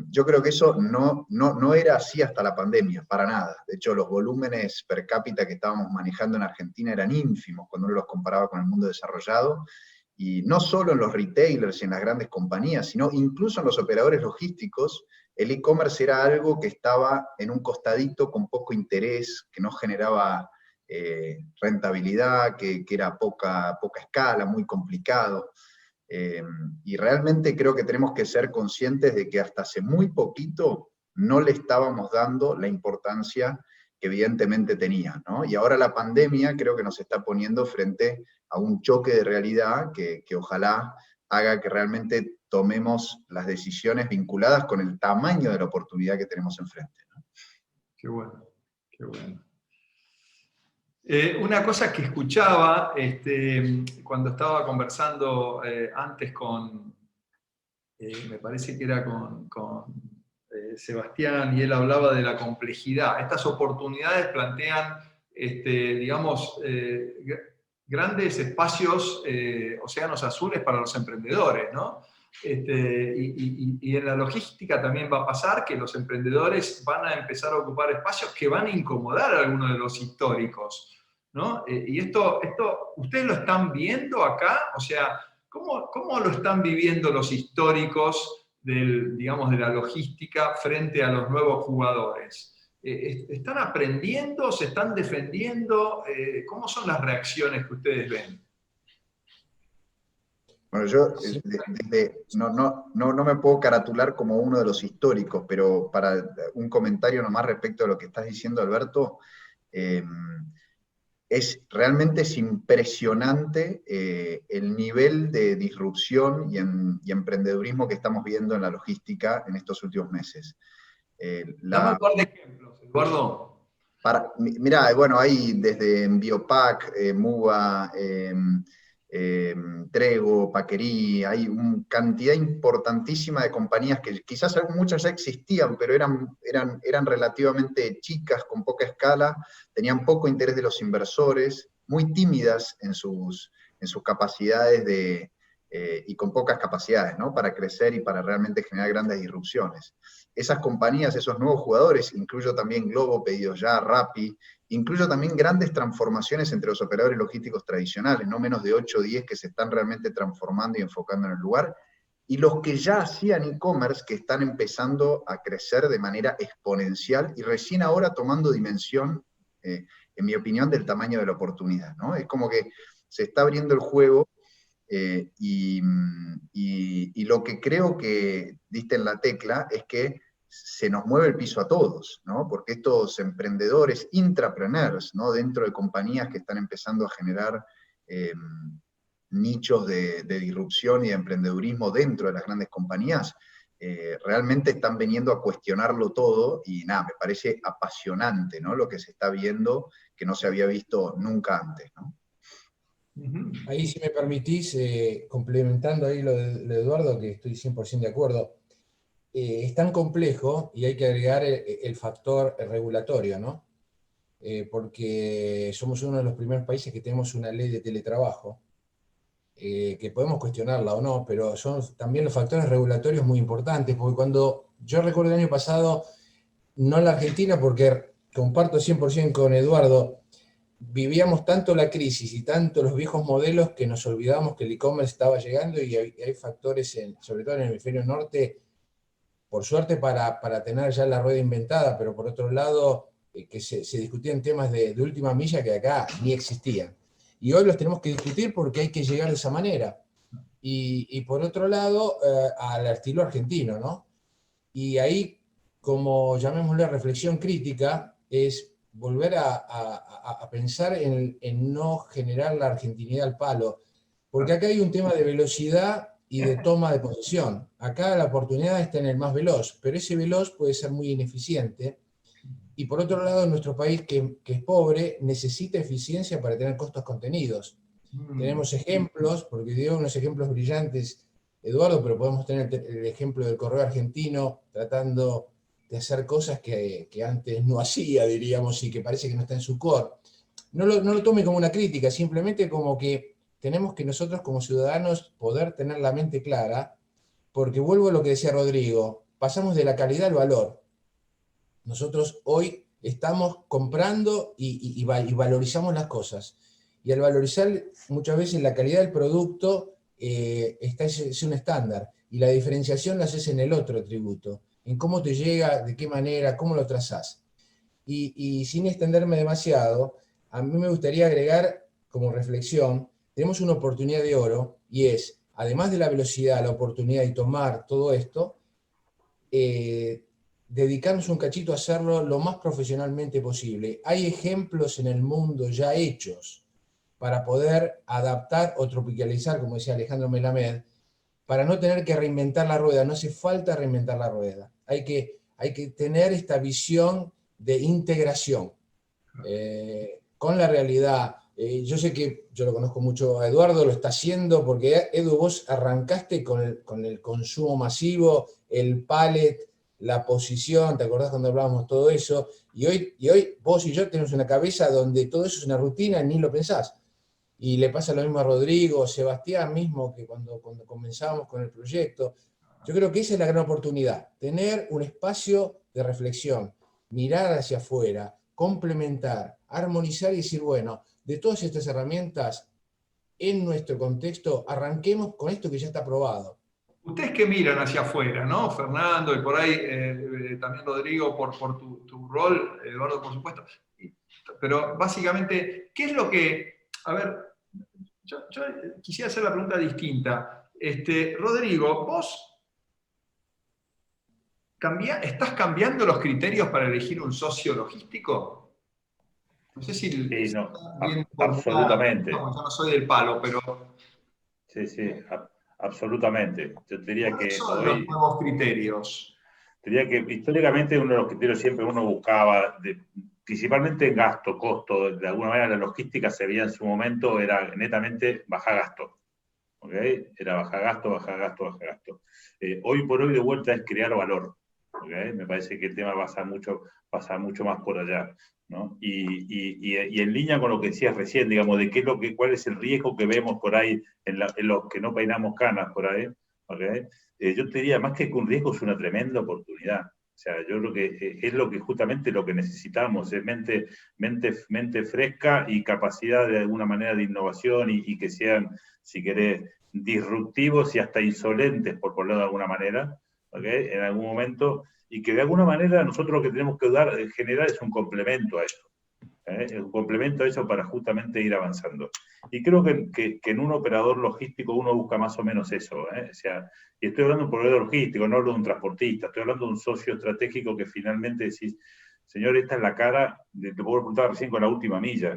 Yo creo que eso no era así hasta la pandemia, para nada. De hecho, los volúmenes per cápita que estábamos manejando en Argentina eran ínfimos cuando uno los comparaba con el mundo desarrollado, y no solo en los retailers y en las grandes compañías, sino incluso en los operadores logísticos, el e-commerce era algo que estaba en un costadito con poco interés, que no generaba rentabilidad, que era poca escala, muy complicado. Y realmente creo que tenemos que ser conscientes de que hasta hace muy poquito no le estábamos dando la importancia que evidentemente tenía, ¿no? Y ahora la pandemia creo que nos está poniendo frente a un choque de realidad que ojalá haga que realmente tomemos las decisiones vinculadas con el tamaño de la oportunidad que tenemos enfrente, ¿no? Qué bueno, qué bueno. Una cosa que escuchaba cuando estaba conversando antes con, me parece que era con Sebastián, y él hablaba de la complejidad. Estas oportunidades plantean, digamos, grandes espacios, océanos azules para los emprendedores, ¿no? Y en la logística también va a pasar que los emprendedores van a empezar a ocupar espacios que van a incomodar a algunos de los históricos, ¿no? Y esto, ¿ustedes lo están viendo acá? O sea, ¿cómo lo están viviendo los históricos digamos, de la logística frente a los nuevos jugadores? ¿Están aprendiendo? ¿Se están defendiendo? ¿Cómo son las reacciones que ustedes ven? Bueno, yo no me puedo caratular como uno de los históricos, pero para un comentario nomás respecto a lo que estás diciendo, Alberto, realmente es impresionante el nivel de disrupción y emprendedurismo que estamos viendo en la logística en estos últimos meses. Dame un par de ejemplos, Eduardo. Mirá, bueno, hay desde Biopac, Muba, Trego, Paquerí, hay una cantidad importantísima de compañías que quizás muchas ya existían, pero eran relativamente chicas, con poca escala, tenían poco interés de los inversores, muy tímidas en sus capacidades y con pocas capacidades, ¿no?, para crecer y para realmente generar grandes disrupciones. Esas compañías, esos nuevos jugadores, incluyo también Globo, Pedidos Ya, Rappi, incluyo también grandes transformaciones entre los operadores logísticos tradicionales, no menos de 8 o 10 que se están realmente transformando y enfocando en el lugar, y los que ya hacían e-commerce que están empezando a crecer de manera exponencial y recién ahora tomando dimensión, en mi opinión, del tamaño de la oportunidad, ¿no? Es como que se está abriendo el juego. Y lo que creo que diste en la tecla es que se nos mueve el piso a todos, ¿no? Porque estos emprendedores, intrapreneurs, ¿no?, dentro de compañías que están empezando a generar nichos de disrupción y de emprendedurismo dentro de las grandes compañías, realmente están viniendo a cuestionarlo todo, y nada, me parece apasionante, ¿no?, lo que se está viendo, que no se había visto nunca antes, ¿no? Ahí, si me permitís, complementando ahí lo de Eduardo, que estoy 100% de acuerdo, es tan complejo y hay que agregar el factor regulatorio, ¿no? Porque somos uno de los primeros países que tenemos una ley de teletrabajo, que podemos cuestionarla o no, pero son también los factores regulatorios muy importantes, porque cuando yo recuerdo el año pasado, no en la Argentina, porque comparto 100% con Eduardo, vivíamos tanto la crisis y tanto los viejos modelos que nos olvidamos que el e-commerce estaba llegando, y hay factores, sobre todo en el hemisferio norte, por suerte para tener ya la rueda inventada, pero por otro lado, que se discutían temas de última milla que acá ni existían. Y hoy los tenemos que discutir porque hay que llegar de esa manera. Y por otro lado, al estilo argentino, ¿no? Y ahí, como llamémosle reflexión crítica, es volver a pensar en no generar la argentinidad al palo. Porque acá hay un tema de velocidad y de toma de posesión. Acá la oportunidad está en el más veloz, pero ese veloz puede ser muy ineficiente. Y por otro lado, nuestro país, que es pobre, necesita eficiencia para tener costos contenidos. Tenemos ejemplos, porque dio unos ejemplos brillantes, Eduardo, pero podemos tener el ejemplo del correo argentino tratando de hacer cosas que antes no hacía, diríamos, y que parece que no está en su core. No lo tome como una crítica, simplemente como que tenemos que nosotros como ciudadanos poder tener la mente clara, porque vuelvo a lo que decía Rodrigo, pasamos de la calidad al valor. Nosotros hoy estamos comprando y valorizamos las cosas. Y al valorizar muchas veces la calidad del producto, es un estándar. Y la diferenciación la haces en el otro atributo, en cómo te llega, de qué manera, cómo lo trazás. Y sin extenderme demasiado, a mí me gustaría agregar como reflexión, tenemos una oportunidad de oro, y es, además de la velocidad, la oportunidad y tomar todo esto, dedicarnos un cachito a hacerlo lo más profesionalmente posible. Hay ejemplos en el mundo ya hechos para poder adaptar o tropicalizar, como decía Alejandro Melamed, para no tener que reinventar la rueda. No hace falta reinventar la rueda. Hay que tener esta visión de integración con la realidad. Yo sé que, yo lo conozco mucho a Eduardo, lo está haciendo, porque Edu, vos arrancaste con el consumo masivo, el pallet, la posición, ¿te acordás cuando hablábamos todo eso? Y hoy vos y yo tenemos una cabeza donde todo eso es una rutina y ni lo pensás. Y le pasa lo mismo a Rodrigo, Sebastián mismo, que cuando comenzábamos con el proyecto. Yo creo que esa es la gran oportunidad, tener un espacio de reflexión, mirar hacia afuera, complementar, armonizar y decir, bueno, de todas estas herramientas, en nuestro contexto, arranquemos con esto que ya está probado. Ustedes que miran hacia afuera, ¿no? Fernando y por ahí también Rodrigo por tu rol, Eduardo por supuesto. Pero básicamente, ¿qué es lo que... A ver, yo quisiera hacer la pregunta distinta. Rodrigo, ¿vos estás cambiando los criterios para elegir un socio logístico? No sé si... Sí, no, absolutamente. No, yo no soy del palo, pero... Sí, absolutamente. Yo diría que son los nuevos criterios? Diría que históricamente uno de los criterios siempre uno buscaba principalmente en gasto, costo. De alguna manera la logística se veía en su momento, era netamente bajar gasto. ¿Okay? Era bajar gasto, bajar gasto, bajar gasto. Hoy por hoy de vuelta es crear valor. ¿Okay? Me parece que el tema pasa mucho más por allá, ¿no? Y en línea con lo que decías recién, digamos, de cuál es el riesgo que vemos por ahí en los que no peinamos canas por ahí, ¿okay? Yo te diría, más que un riesgo, es una tremenda oportunidad. O sea, yo creo que es justamente lo que necesitamos, es mente fresca y capacidad de alguna manera de innovación y que sean, si querés, disruptivos y hasta insolentes, por ponerlo de alguna manera, ¿okay? En algún momento, y que de alguna manera nosotros lo que tenemos que generar es un complemento a eso. Un complemento a eso para justamente ir avanzando. Y creo que en un operador logístico uno busca más o menos eso. O sea, y estoy hablando de un proveedor logístico, no hablo de un transportista, estoy hablando de un socio estratégico que finalmente decís, señor, esta es la cara, te puedo preguntar recién con la última milla.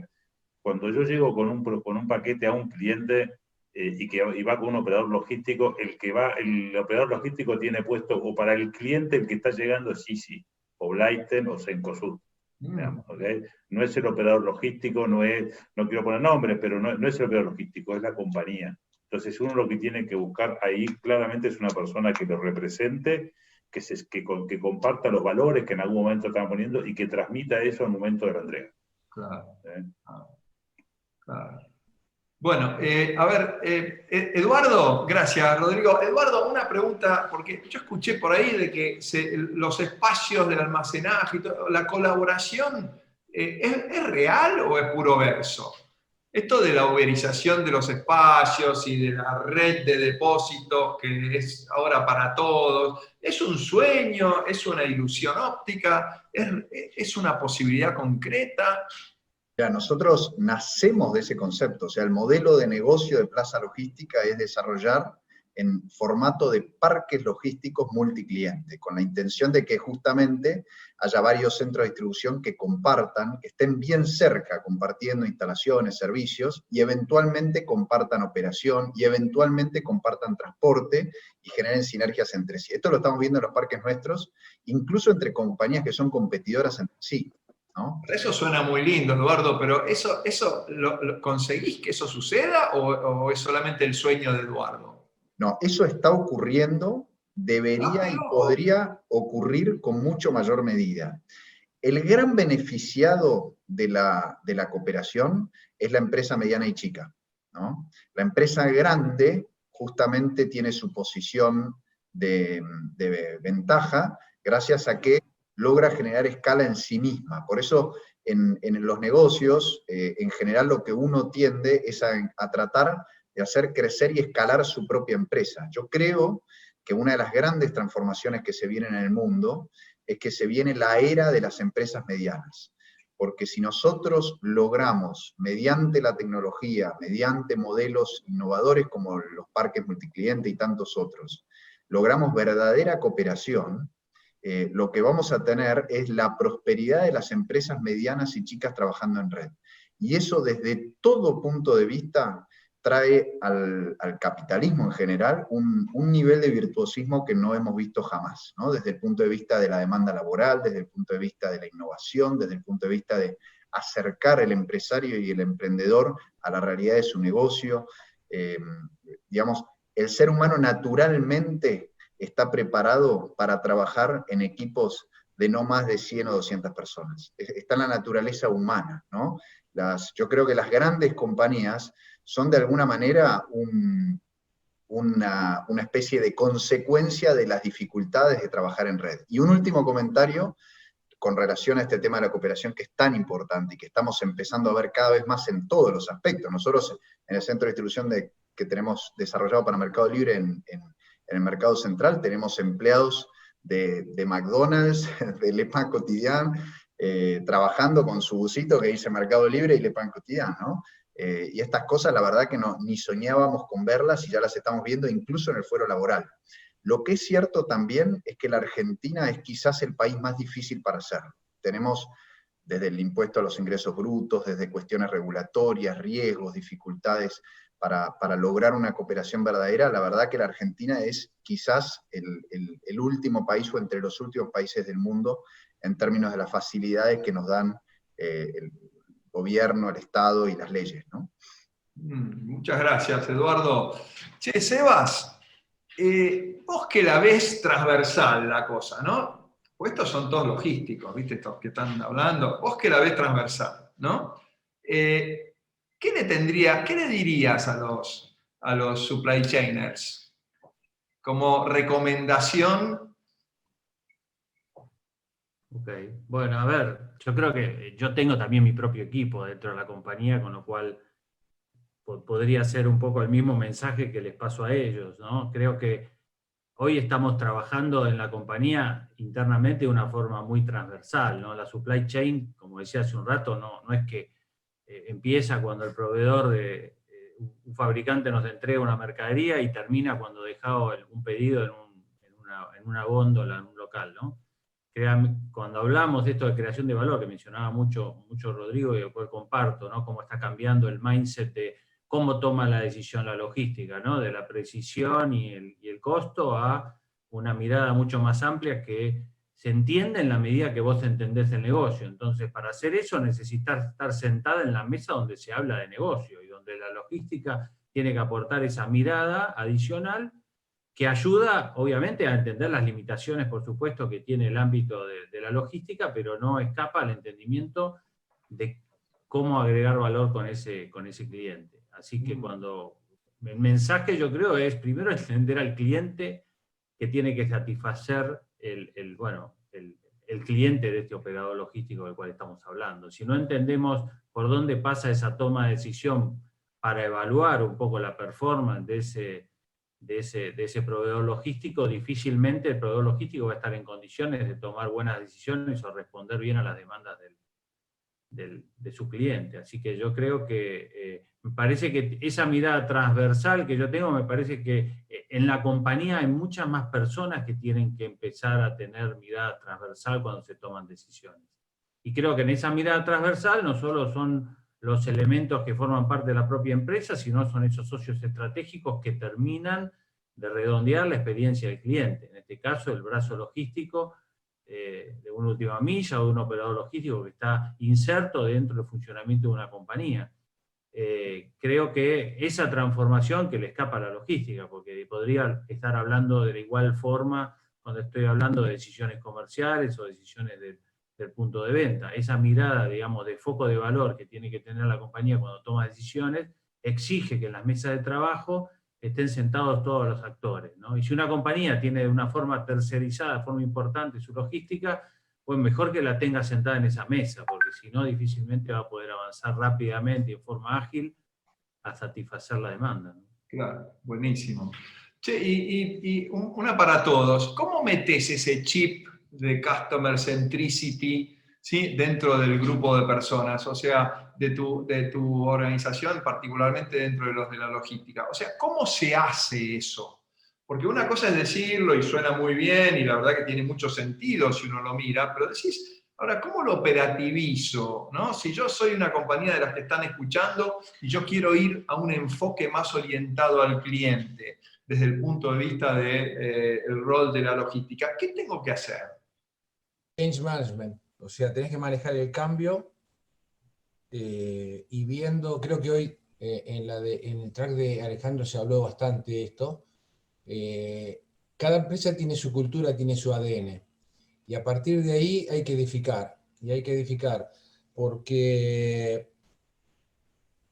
Cuando yo llego con un paquete a un cliente y va con un operador logístico, el operador logístico tiene puesto, o para el cliente el que está llegando es Sisi, o Blaiten, o Cencosud. Digamos, ¿okay? No es el operador logístico, no quiero poner nombres, pero no es el operador logístico, es la compañía. Entonces uno lo que tiene que buscar ahí claramente es una persona que lo represente, que comparta los valores que en algún momento estaban poniendo y que transmita eso al momento de la entrega. Claro. Claro. Bueno, a ver, Eduardo, gracias, Rodrigo. Eduardo, una pregunta, porque yo escuché por ahí de que los espacios del almacenaje, la colaboración, ¿es real o es puro verso? Esto de la uberización de los espacios y de la red de depósitos que es ahora para todos, ¿es un sueño? ¿Es una ilusión óptica? ¿Es una posibilidad concreta? Ya, nosotros nacemos de ese concepto, o sea, el modelo de negocio de Plaza Logística es desarrollar en formato de parques logísticos multicliente, con la intención de que justamente haya varios centros de distribución que compartan, que estén bien cerca, compartiendo instalaciones, servicios, y eventualmente compartan operación, y eventualmente compartan transporte, y generen sinergias entre sí. Esto lo estamos viendo en los parques nuestros, incluso entre compañías que son competidoras entre sí, ¿no? Eso suena muy lindo, Eduardo, pero ¿lo conseguís que eso suceda o es solamente el sueño de Eduardo? No, eso está ocurriendo, debería y podría ocurrir con mucho mayor medida. El gran beneficiado de la cooperación es la empresa mediana y chica, ¿no? La empresa grande justamente tiene su posición de ventaja gracias a que logra generar escala en sí misma. Por eso en los negocios, en general lo que uno tiende es a tratar de hacer crecer y escalar su propia empresa. Yo creo que una de las grandes transformaciones que se vienen en el mundo es que se viene la era de las empresas medianas. Porque si nosotros logramos, mediante la tecnología, mediante modelos innovadores como los parques multicliente y tantos otros, logramos verdadera cooperación, lo que vamos a tener es la prosperidad de las empresas medianas y chicas trabajando en red. Y eso desde todo punto de vista trae al capitalismo en general un nivel de virtuosismo que no hemos visto jamás, ¿no? Desde el punto de vista de la demanda laboral, desde el punto de vista de la innovación, desde el punto de vista de acercar el empresario y el emprendedor a la realidad de su negocio. Digamos, el ser humano naturalmente está preparado para trabajar en equipos de no más de 100 o 200 personas. Está en la naturaleza humana, ¿no? Yo creo que las grandes compañías son de alguna manera una especie de consecuencia de las dificultades de trabajar en red. Y un último comentario con relación a este tema de la cooperación que es tan importante y que estamos empezando a ver cada vez más en todos los aspectos. Nosotros en el centro de distribución que tenemos desarrollado para Mercado Libre en el Mercado Central tenemos empleados de McDonald's, de Le Pain Quotidien, trabajando con su busito que dice Mercado Libre y Le Pain Quotidien, ¿no? Y estas cosas la verdad que ni soñábamos con verlas y ya las estamos viendo incluso en el fuero laboral. Lo que es cierto también es que la Argentina es quizás el país más difícil para hacerlo. Tenemos desde el impuesto a los ingresos brutos, desde cuestiones regulatorias, riesgos, dificultades para lograr una cooperación verdadera. La verdad que la Argentina es quizás el último país o entre los últimos países del mundo en términos de las facilidades que nos dan el gobierno, el Estado y las leyes, ¿no? Muchas gracias, Eduardo. Che, Sebas, vos que la ves transversal la cosa, ¿no? Pues estos son todos logísticos, ¿viste? Estos que están hablando. Vos que la ves transversal, ¿no? ¿Qué le dirías a los supply chainers como recomendación? Ok, bueno, a ver, yo creo que yo tengo también mi propio equipo dentro de la compañía, con lo cual podría ser un poco el mismo mensaje que les paso a ellos, ¿no? Creo que hoy estamos trabajando en la compañía internamente de una forma muy transversal, ¿no? La supply chain, como decía hace un rato, no es que empieza cuando el proveedor un fabricante nos entrega una mercadería y termina cuando dejamos un pedido en una góndola, en un local, ¿no? Cuando hablamos de esto de creación de valor, que mencionaba mucho Rodrigo y el cual comparto, ¿no? Cómo está cambiando el mindset de cómo toma la decisión la logística, ¿no? De la precisión y el costo a una mirada mucho más amplia que se entiende en la medida que vos entendés el negocio. Entonces, para hacer eso necesitas estar sentada en la mesa donde se habla de negocio y donde la logística tiene que aportar esa mirada adicional que ayuda, obviamente, a entender las limitaciones, por supuesto, que tiene el ámbito de la logística, pero no escapa al entendimiento de cómo agregar valor con ese cliente. Así que cuando el mensaje, yo creo, es primero entender al cliente que tiene que satisfacer el cliente de este operador logístico del cual estamos hablando. Si no entendemos por dónde pasa esa toma de decisión para evaluar un poco la performance de ese proveedor logístico, difícilmente el proveedor logístico va a estar en condiciones de tomar buenas decisiones o responder bien a las demandas de su cliente. Así que yo creo que me parece que esa mirada transversal que yo tengo, me parece que en la compañía hay muchas más personas que tienen que empezar a tener mirada transversal cuando se toman decisiones. Y creo que en esa mirada transversal no solo son los elementos que forman parte de la propia empresa, sino son esos socios estratégicos que terminan de redondear la experiencia del cliente. En este caso, el brazo logístico de una última milla o de un operador logístico que está inserto dentro del funcionamiento de una compañía. Creo que esa transformación que le escapa a la logística, porque podría estar hablando de la igual forma cuando estoy hablando de decisiones comerciales o decisiones del punto de venta. Esa mirada, digamos, de foco de valor que tiene que tener la compañía cuando toma decisiones, exige que en las mesas de trabajo estén sentados todos los actores, ¿no? Y si una compañía tiene de una forma tercerizada, de forma importante su logística, pues mejor que la tenga sentada en esa mesa, porque si no, difícilmente va a poder avanzar rápidamente y en forma ágil a satisfacer la demanda, ¿no? Claro, buenísimo. Che, y una para todos. ¿Cómo metes ese chip de customer centricity, ¿sí?, dentro del grupo de personas? O sea, de tu organización, particularmente dentro de los de la logística. O sea, ¿cómo se hace eso? Porque una cosa es decirlo y suena muy bien y la verdad que tiene mucho sentido si uno lo mira, pero decís, ahora, ¿cómo lo operativizo? ¿No? Si yo soy una compañía de las que están escuchando y yo quiero ir a un enfoque más orientado al cliente desde el punto de vista del rol de la logística, ¿qué tengo que hacer? Change management, o sea, tenés que manejar el cambio y viendo, creo que hoy en el track de Alejandro se habló bastante de esto. Cada empresa tiene su cultura, tiene su ADN, y a partir de ahí hay que edificar, porque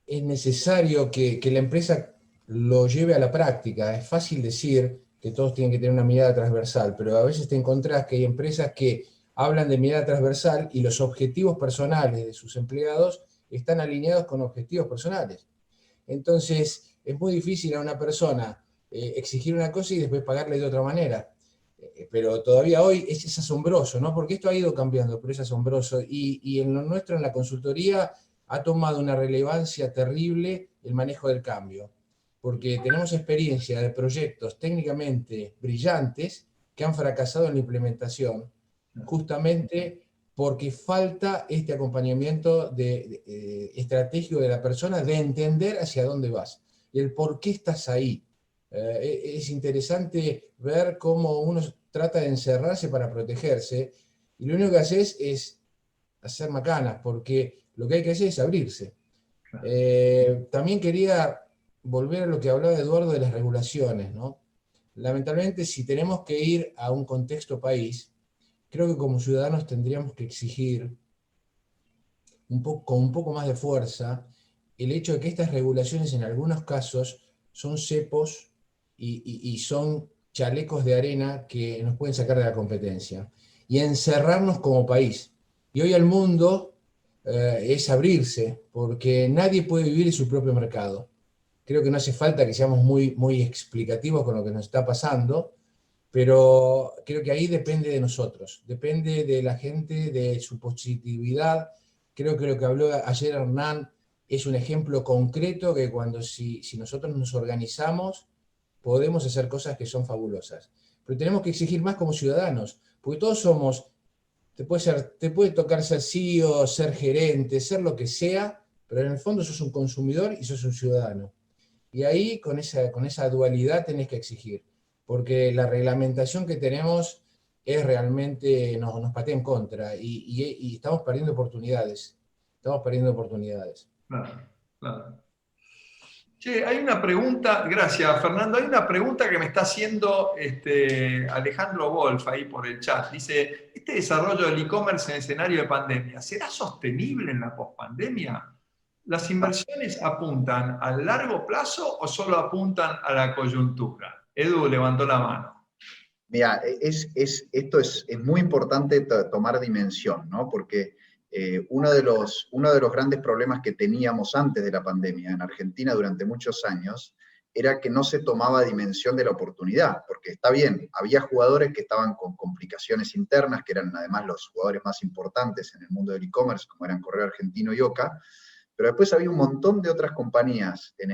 es necesario que la empresa lo lleve a la práctica. Es fácil decir que todos tienen que tener una mirada transversal, pero a veces te encontrás que hay empresas que hablan de mirada transversal y los objetivos personales de sus empleados están alineados con objetivos personales. Entonces, es muy difícil a una persona exigir una cosa y después pagarle de otra manera. Pero todavía hoy es asombroso, ¿no? Porque esto ha ido cambiando, pero es asombroso. Y en lo nuestro, en la consultoría, ha tomado una relevancia terrible el manejo del cambio. Porque tenemos experiencia de proyectos técnicamente brillantes que han fracasado en la implementación, justamente porque falta este acompañamiento estratégico de la persona, de entender hacia dónde vas y el por qué estás ahí. Es interesante ver cómo uno trata de encerrarse para protegerse y lo único que haces es hacer macanas, porque lo que hay que hacer es abrirse. También quería volver a lo que hablaba Eduardo de las regulaciones, ¿no? Lamentablemente, si tenemos que ir a un contexto país, creo que como ciudadanos tendríamos que exigir con un poco más de fuerza el hecho de que estas regulaciones en algunos casos son cepos y son chalecos de arena que nos pueden sacar de la competencia y encerrarnos como país. Y hoy el mundo es abrirse, porque nadie puede vivir en su propio mercado. Creo que no hace falta que seamos muy explicativos con lo que nos está pasando, pero creo que ahí depende de nosotros, depende de la gente, de su positividad. Creo que lo que habló ayer Hernán es un ejemplo concreto que si nosotros nos organizamos, podemos hacer cosas que son fabulosas. Pero tenemos que exigir más como ciudadanos, porque todos somos, te puede tocar ser CEO, ser gerente, ser lo que sea, pero en el fondo sos un consumidor y sos un ciudadano. Y ahí con esa dualidad tenés que exigir, porque la reglamentación que tenemos es realmente, nos patea en contra y estamos perdiendo oportunidades. Estamos perdiendo oportunidades. Claro, claro. Che, hay una pregunta, gracias Fernando, hay una pregunta que me está haciendo Alejandro Wolf ahí por el chat. Dice, ¿este desarrollo del e-commerce en escenario de pandemia será sostenible en la pospandemia? ¿Las inversiones apuntan al largo plazo o solo apuntan a la coyuntura? Edu levantó la mano. Mira, esto es muy importante tomar dimensión, ¿no? Porque uno de los grandes problemas que teníamos antes de la pandemia en Argentina durante muchos años era que no se tomaba dimensión de la oportunidad, porque está bien, había jugadores que estaban con complicaciones internas, que eran además los jugadores más importantes en el mundo del e-commerce, como eran Correo Argentino y Oca, pero después había un montón de otras compañías en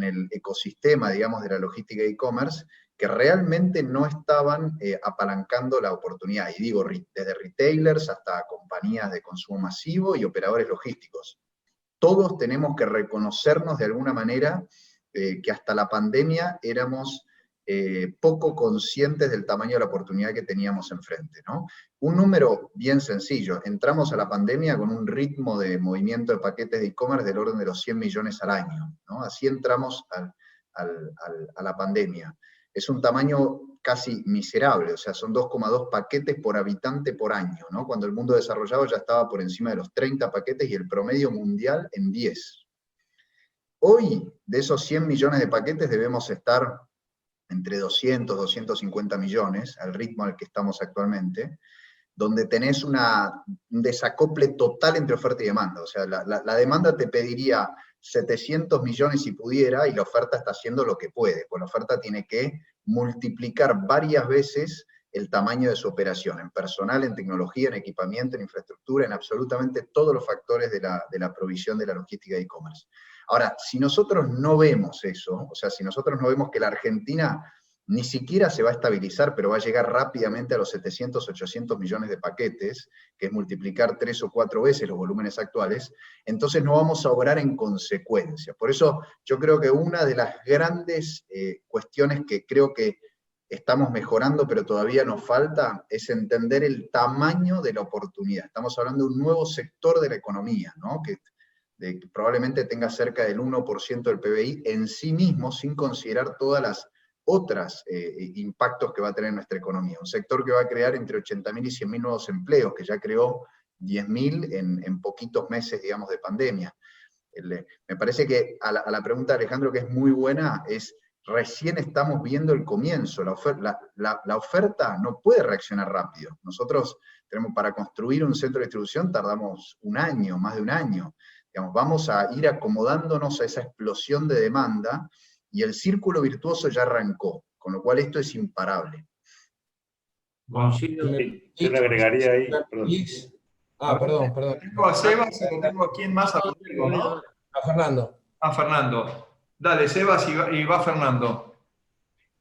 el ecosistema, digamos, de la logística de e-commerce, que realmente no estaban apalancando la oportunidad. Y digo, desde retailers hasta compañías de consumo masivo y operadores logísticos. Todos tenemos que reconocernos de alguna manera que hasta la pandemia éramos poco conscientes del tamaño de la oportunidad que teníamos enfrente, ¿no? Un número bien sencillo, entramos a la pandemia con un ritmo de movimiento de paquetes de e-commerce del orden de los 100 millones al año, ¿no? Así entramos a la pandemia. Es un tamaño casi miserable, o sea, son 2,2 paquetes por habitante por año, ¿no? Cuando el mundo desarrollado ya estaba por encima de los 30 paquetes y el promedio mundial en 10. Hoy, de esos 100 millones de paquetes, debemos estar entre 200, 250 millones, al ritmo al que estamos actualmente, donde tenés un desacople total entre oferta y demanda. O sea, la demanda te pediría 700 millones si pudiera, y la oferta está haciendo lo que puede, pues la oferta tiene que multiplicar varias veces el tamaño de su operación, en personal, en tecnología, en equipamiento, en infraestructura, en absolutamente todos los factores de la provisión de la logística de e-commerce. Ahora, si nosotros no vemos eso, o sea, si nosotros no vemos que la Argentina ni siquiera se va a estabilizar, pero va a llegar rápidamente a los 700, 800 millones de paquetes, que es multiplicar 3 o 4 veces los volúmenes actuales, entonces no vamos a obrar en consecuencia. Por eso yo creo que una de las grandes cuestiones que creo que estamos mejorando, pero todavía nos falta, es entender el tamaño de la oportunidad. Estamos hablando de un nuevo sector de la economía, ¿no? que probablemente tenga cerca del 1% del PBI en sí mismo, sin considerar todas las otros impactos que va a tener en nuestra economía. Un sector que va a crear entre 80.000 y 100.000 nuevos empleos, que ya creó 10.000 en poquitos meses, digamos, de pandemia. Me parece que a la pregunta de Alejandro, que es muy buena, es recién estamos viendo el comienzo. La oferta no puede reaccionar rápido. Nosotros tenemos, para construir un centro de distribución tardamos un año, más de un año. Digamos, vamos a ir acomodándonos a esa explosión de demanda, y el círculo virtuoso ya arrancó, con lo cual esto es imparable. Coincido. Yo le agregaría ahí, perdón. Tengo a Sebas y tengo a quién más a Rodrigo, ¿no? A Fernando. A Fernando. Dale, Sebas, y va Fernando.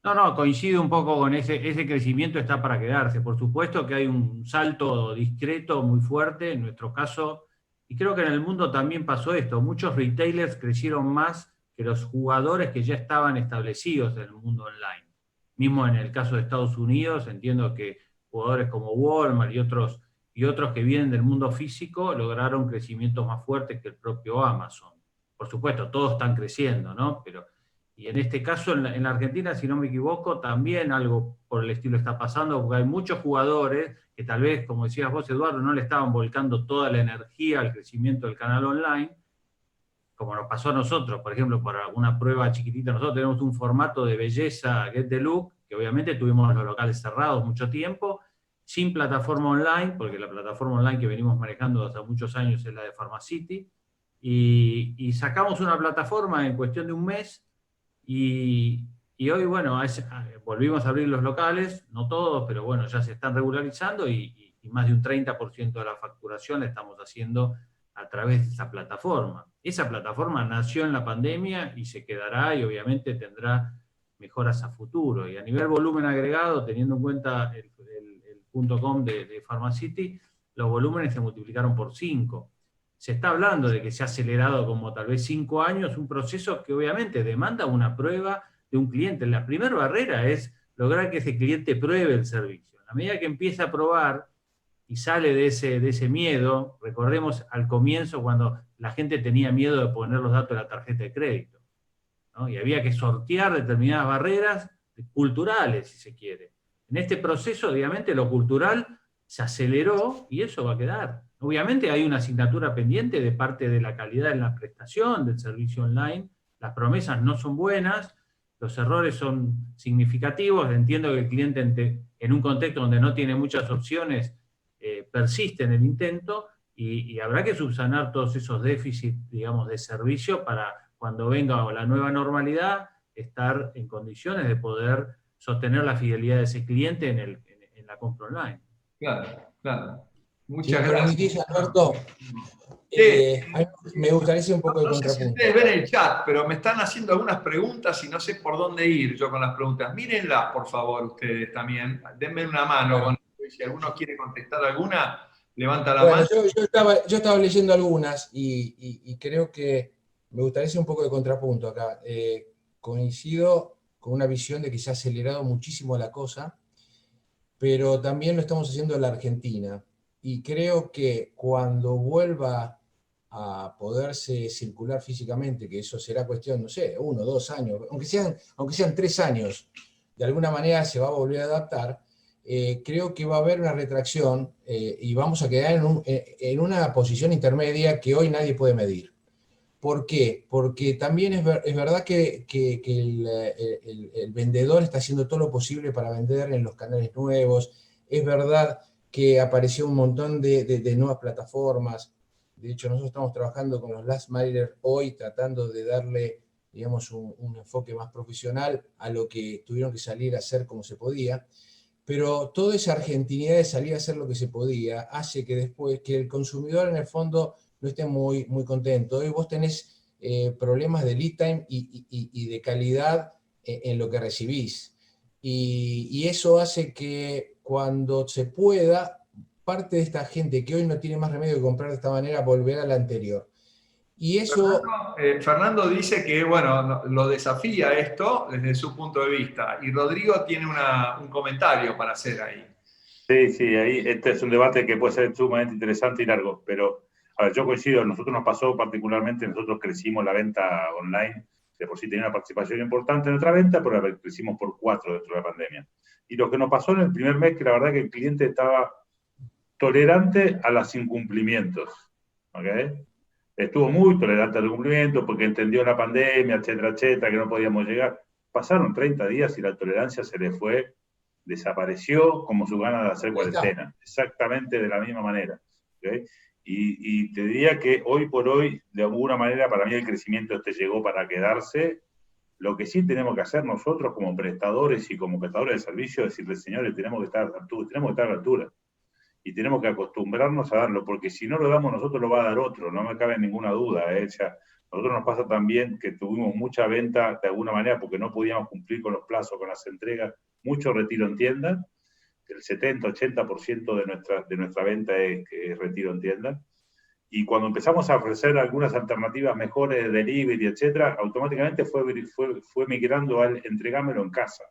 No, coincido un poco con ese crecimiento, está para quedarse. Por supuesto que hay un salto discreto muy fuerte, en nuestro caso, y creo que en el mundo también pasó esto. Muchos retailers crecieron más que los jugadores que ya estaban establecidos en el mundo online. Mismo en el caso de Estados Unidos, entiendo que jugadores como Walmart y otros y otros que vienen del mundo físico lograron crecimientos más fuertes que el propio Amazon. Por supuesto, todos están creciendo, ¿no? Y en este caso, en la Argentina, si no me equivoco, también algo por el estilo está pasando, porque hay muchos jugadores que tal vez, como decías vos, Eduardo, no le estaban volcando toda la energía al crecimiento del canal online, como nos pasó a nosotros, por ejemplo, para una prueba chiquitita, nosotros tenemos un formato de belleza Get the Look, que obviamente tuvimos los locales cerrados mucho tiempo, sin plataforma online, porque la plataforma online que venimos manejando hace muchos años es la de Pharmacity, y sacamos una plataforma en cuestión de un mes, y hoy, bueno, volvimos a abrir los locales, no todos, pero bueno, ya se están regularizando, y más de un 30% de la facturación la estamos haciendo a través de esa plataforma. Esa plataforma nació en la pandemia y se quedará, y obviamente tendrá mejoras a futuro. Y a nivel volumen agregado, teniendo en cuenta el .com de Pharmacity, los volúmenes se multiplicaron por 5. Se está hablando de que se ha acelerado como tal vez 5 años, un proceso que obviamente demanda una prueba de un cliente. La primera barrera es lograr que ese cliente pruebe el servicio. A medida que empieza a probar y sale de ese miedo, recordemos al comienzo cuando la gente tenía miedo de poner los datos de la tarjeta de crédito, ¿no? Y había que sortear determinadas barreras culturales, si se quiere. En este proceso, obviamente, lo cultural se aceleró y eso va a quedar. Obviamente hay una asignatura pendiente de parte de la calidad en la prestación del servicio online. Las promesas no son buenas, los errores son significativos. Entiendo que el cliente, en un contexto donde no tiene muchas opciones, persiste en el intento, y habrá que subsanar todos esos déficits, digamos, de servicio para cuando venga la nueva normalidad estar en condiciones de poder sostener la fidelidad de ese cliente en la compra online. Claro, claro. Muchas Si me gracias. permitís, Alberto, a mí me gustaría hacer un poco de No sé si contrapunto. ustedes ven el chat, pero me están haciendo algunas preguntas y no sé por dónde ir yo con las preguntas. Mírenlas, por favor, ustedes también. Denme una mano. Bueno. Si alguno quiere contestar alguna, levanta la Bueno, mano. yo estaba leyendo algunas y creo que me gustaría hacer un poco de contrapunto acá. Coincido con una visión de que se ha acelerado muchísimo la cosa, pero también lo estamos haciendo en la Argentina. Y creo que cuando vuelva a poderse circular físicamente, que eso será cuestión, no sé, 1 o 2 años, aunque sean 3 años, de alguna manera se va a volver a adaptar. Creo que va a haber una retracción y vamos a quedar en una posición intermedia que hoy nadie puede medir. ¿Por qué? Porque también es verdad que el vendedor está haciendo todo lo posible para vender en los canales nuevos. Es verdad que apareció un montón de nuevas plataformas. De hecho, nosotros estamos trabajando con los Last Miler hoy, tratando de darle, digamos, un enfoque más profesional a lo que tuvieron que salir a hacer como se podía. Pero toda esa argentinidad de salir a hacer lo que se podía hace que después, que el consumidor en el fondo no esté muy, muy contento. Hoy vos tenés problemas de lead time y de calidad en lo que recibís. Y eso hace que cuando se pueda, parte de esta gente que hoy no tiene más remedio que comprar de esta manera, volver a la anterior. Y eso... Fernando dice que, bueno, lo desafía esto desde su punto de vista. Y Rodrigo tiene un comentario para hacer ahí. Sí, ahí este es un debate que puede ser sumamente interesante y largo, pero a ver, yo coincido, a nosotros nos pasó particularmente, nosotros crecimos la venta online, de por sí tenía una participación importante en nuestra venta, pero crecimos por 4 dentro de la pandemia. Y lo que nos pasó en el primer mes, que la verdad que el cliente estaba tolerante a los incumplimientos, ¿ok? Estuvo muy tolerante al incumplimiento porque entendió la pandemia, etcétera, etcétera, que no podíamos llegar. Pasaron 30 días y la tolerancia se le fue, desapareció como su ganas de hacer cuarentena, exactamente de la misma manera, ¿okay? Y te diría que hoy por hoy, de alguna manera, para mí el crecimiento llegó para quedarse. Lo que sí tenemos que hacer nosotros como prestadores y como prestadores de servicio es decirles, señores, tenemos que estar a la altura. Y tenemos que acostumbrarnos a darlo, porque si no lo damos nosotros, lo va a dar otro, no me cabe ninguna duda. O sea, a nosotros nos pasa también que tuvimos mucha venta de alguna manera porque no podíamos cumplir con los plazos, con las entregas, mucho retiro en tienda. El 70-80% de nuestra venta es retiro en tienda. Y cuando empezamos a ofrecer algunas alternativas mejores de delivery, etcétera, automáticamente fue migrando al entregámelo en casa.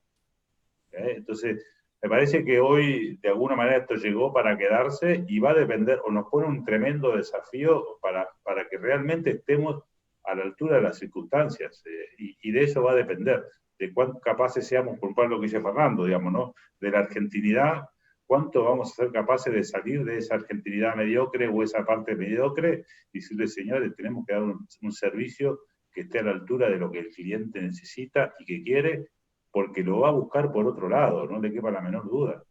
Entonces, Me parece que hoy, de alguna manera, esto llegó para quedarse y va a depender, o nos pone un tremendo desafío para que realmente estemos a la altura de las circunstancias. Y de eso va a depender, de cuánto capaces seamos, por lo que dice Fernando, digamos, ¿no? De la argentinidad, cuánto vamos a ser capaces de salir de esa argentinidad mediocre o esa parte mediocre y decirle, señores, tenemos que dar un servicio que esté a la altura de lo que el cliente necesita y que quiere, porque lo va a buscar por otro lado, no le quepa la menor duda.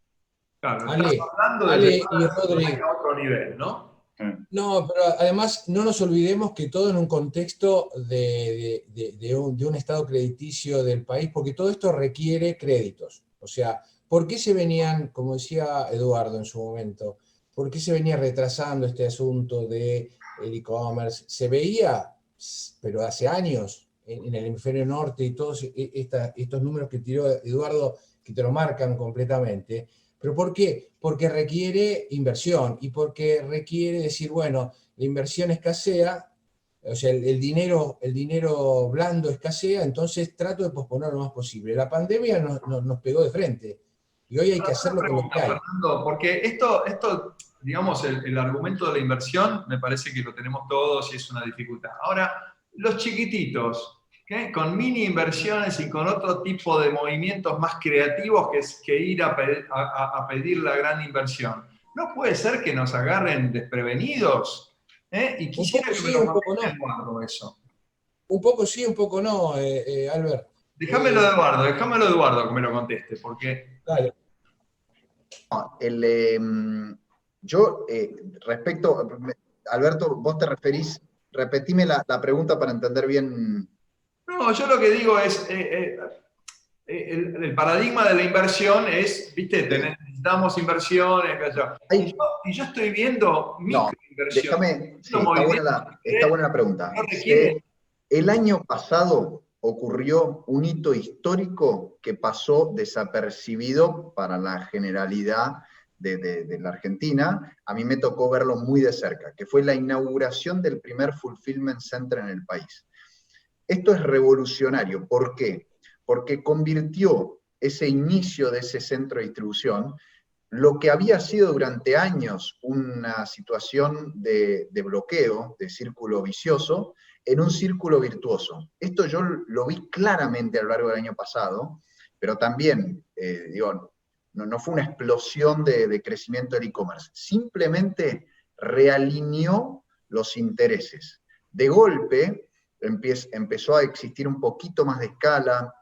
Claro, Ale, estás hablando de Ale llevar y la Rodri. ciudadanía a otro nivel, ¿no? No, pero además no nos olvidemos que todo en un contexto de un estado crediticio del país, porque todo esto requiere créditos. O sea, ¿por qué se venían, como decía Eduardo en su momento, por qué se venía retrasando este asunto del e-commerce? Se veía, pero hace años, en el hemisferio norte y todos estos números que tiró Eduardo, que te lo marcan completamente. ¿Pero por qué? Porque requiere inversión y porque requiere decir, bueno, la inversión escasea, o sea, el dinero blando escasea, entonces trato de posponer lo más posible. La pandemia nos pegó de frente y hoy hay que hacerlo con lo que hay. Fernando, porque esto digamos, el argumento de la inversión me parece que lo tenemos todos y es una dificultad. Ahora, los chiquititos, ¿qué? Con mini inversiones y con otro tipo de movimientos más creativos que ir a pedir la gran inversión. ¿No puede ser que nos agarren desprevenidos? Y quisiera que me lo conteste Eduardo eso. Un poco sí, un poco no, Albert. Déjamelo de Eduardo que me lo conteste, porque... Dale. Yo, respecto, Alberto, vos te referís, repetime la pregunta para entender bien. No, yo lo que digo es, el paradigma de la inversión es, viste, necesitamos inversiones, y yo estoy viendo microinversiones. Déjame, está buena la pregunta. El año pasado ocurrió un hito histórico que pasó desapercibido para la generalidad de la Argentina. A mí me tocó verlo muy de cerca, que fue la inauguración del primer Fulfillment Center en el país. Esto es revolucionario. ¿Por qué? Porque convirtió ese inicio de ese centro de distribución, lo que había sido durante años una situación de bloqueo, de círculo vicioso, en un círculo virtuoso. Esto yo lo vi claramente a lo largo del año pasado, pero también, no fue una explosión de crecimiento del e-commerce, simplemente realineó los intereses. De golpe empezó a existir un poquito más de escala,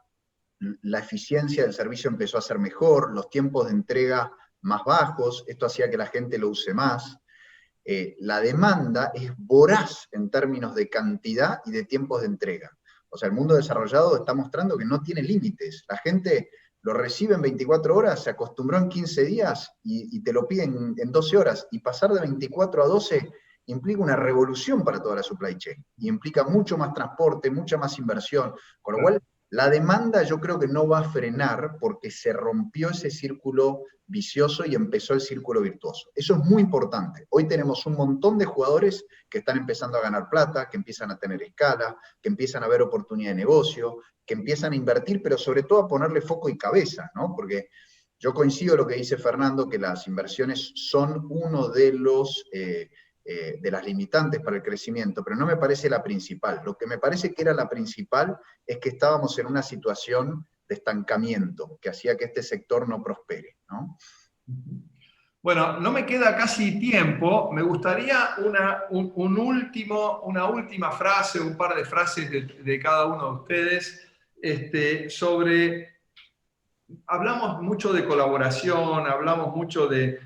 la eficiencia del servicio empezó a ser mejor, los tiempos de entrega más bajos, esto hacía que la gente lo use más. La demanda es voraz en términos de cantidad y de tiempos de entrega. O sea, el mundo desarrollado está mostrando que no tiene límites. La gente lo recibe en 24 horas, se acostumbró en 15 días y te lo piden en 12 horas. Y pasar de 24 a 12 implica una revolución para toda la supply chain. Y implica mucho más transporte, mucha más inversión. Con lo cual, la demanda yo creo que no va a frenar porque se rompió ese círculo vicioso y empezó el círculo virtuoso. Eso es muy importante. Hoy tenemos un montón de jugadores que están empezando a ganar plata, que empiezan a tener escala, que empiezan a ver oportunidad de negocio, que empiezan a invertir, pero sobre todo a ponerle foco y cabeza, ¿no? Porque yo coincido en lo que dice Fernando, que las inversiones son uno de las limitantes para el crecimiento, pero no me parece la principal. Lo que me parece que era la principal es que estábamos en una situación de estancamiento que hacía que este sector no prospere, ¿no? Bueno, no me queda casi tiempo. Me gustaría una última frase, un par de frases de cada uno de ustedes sobre... Hablamos mucho de colaboración, hablamos mucho de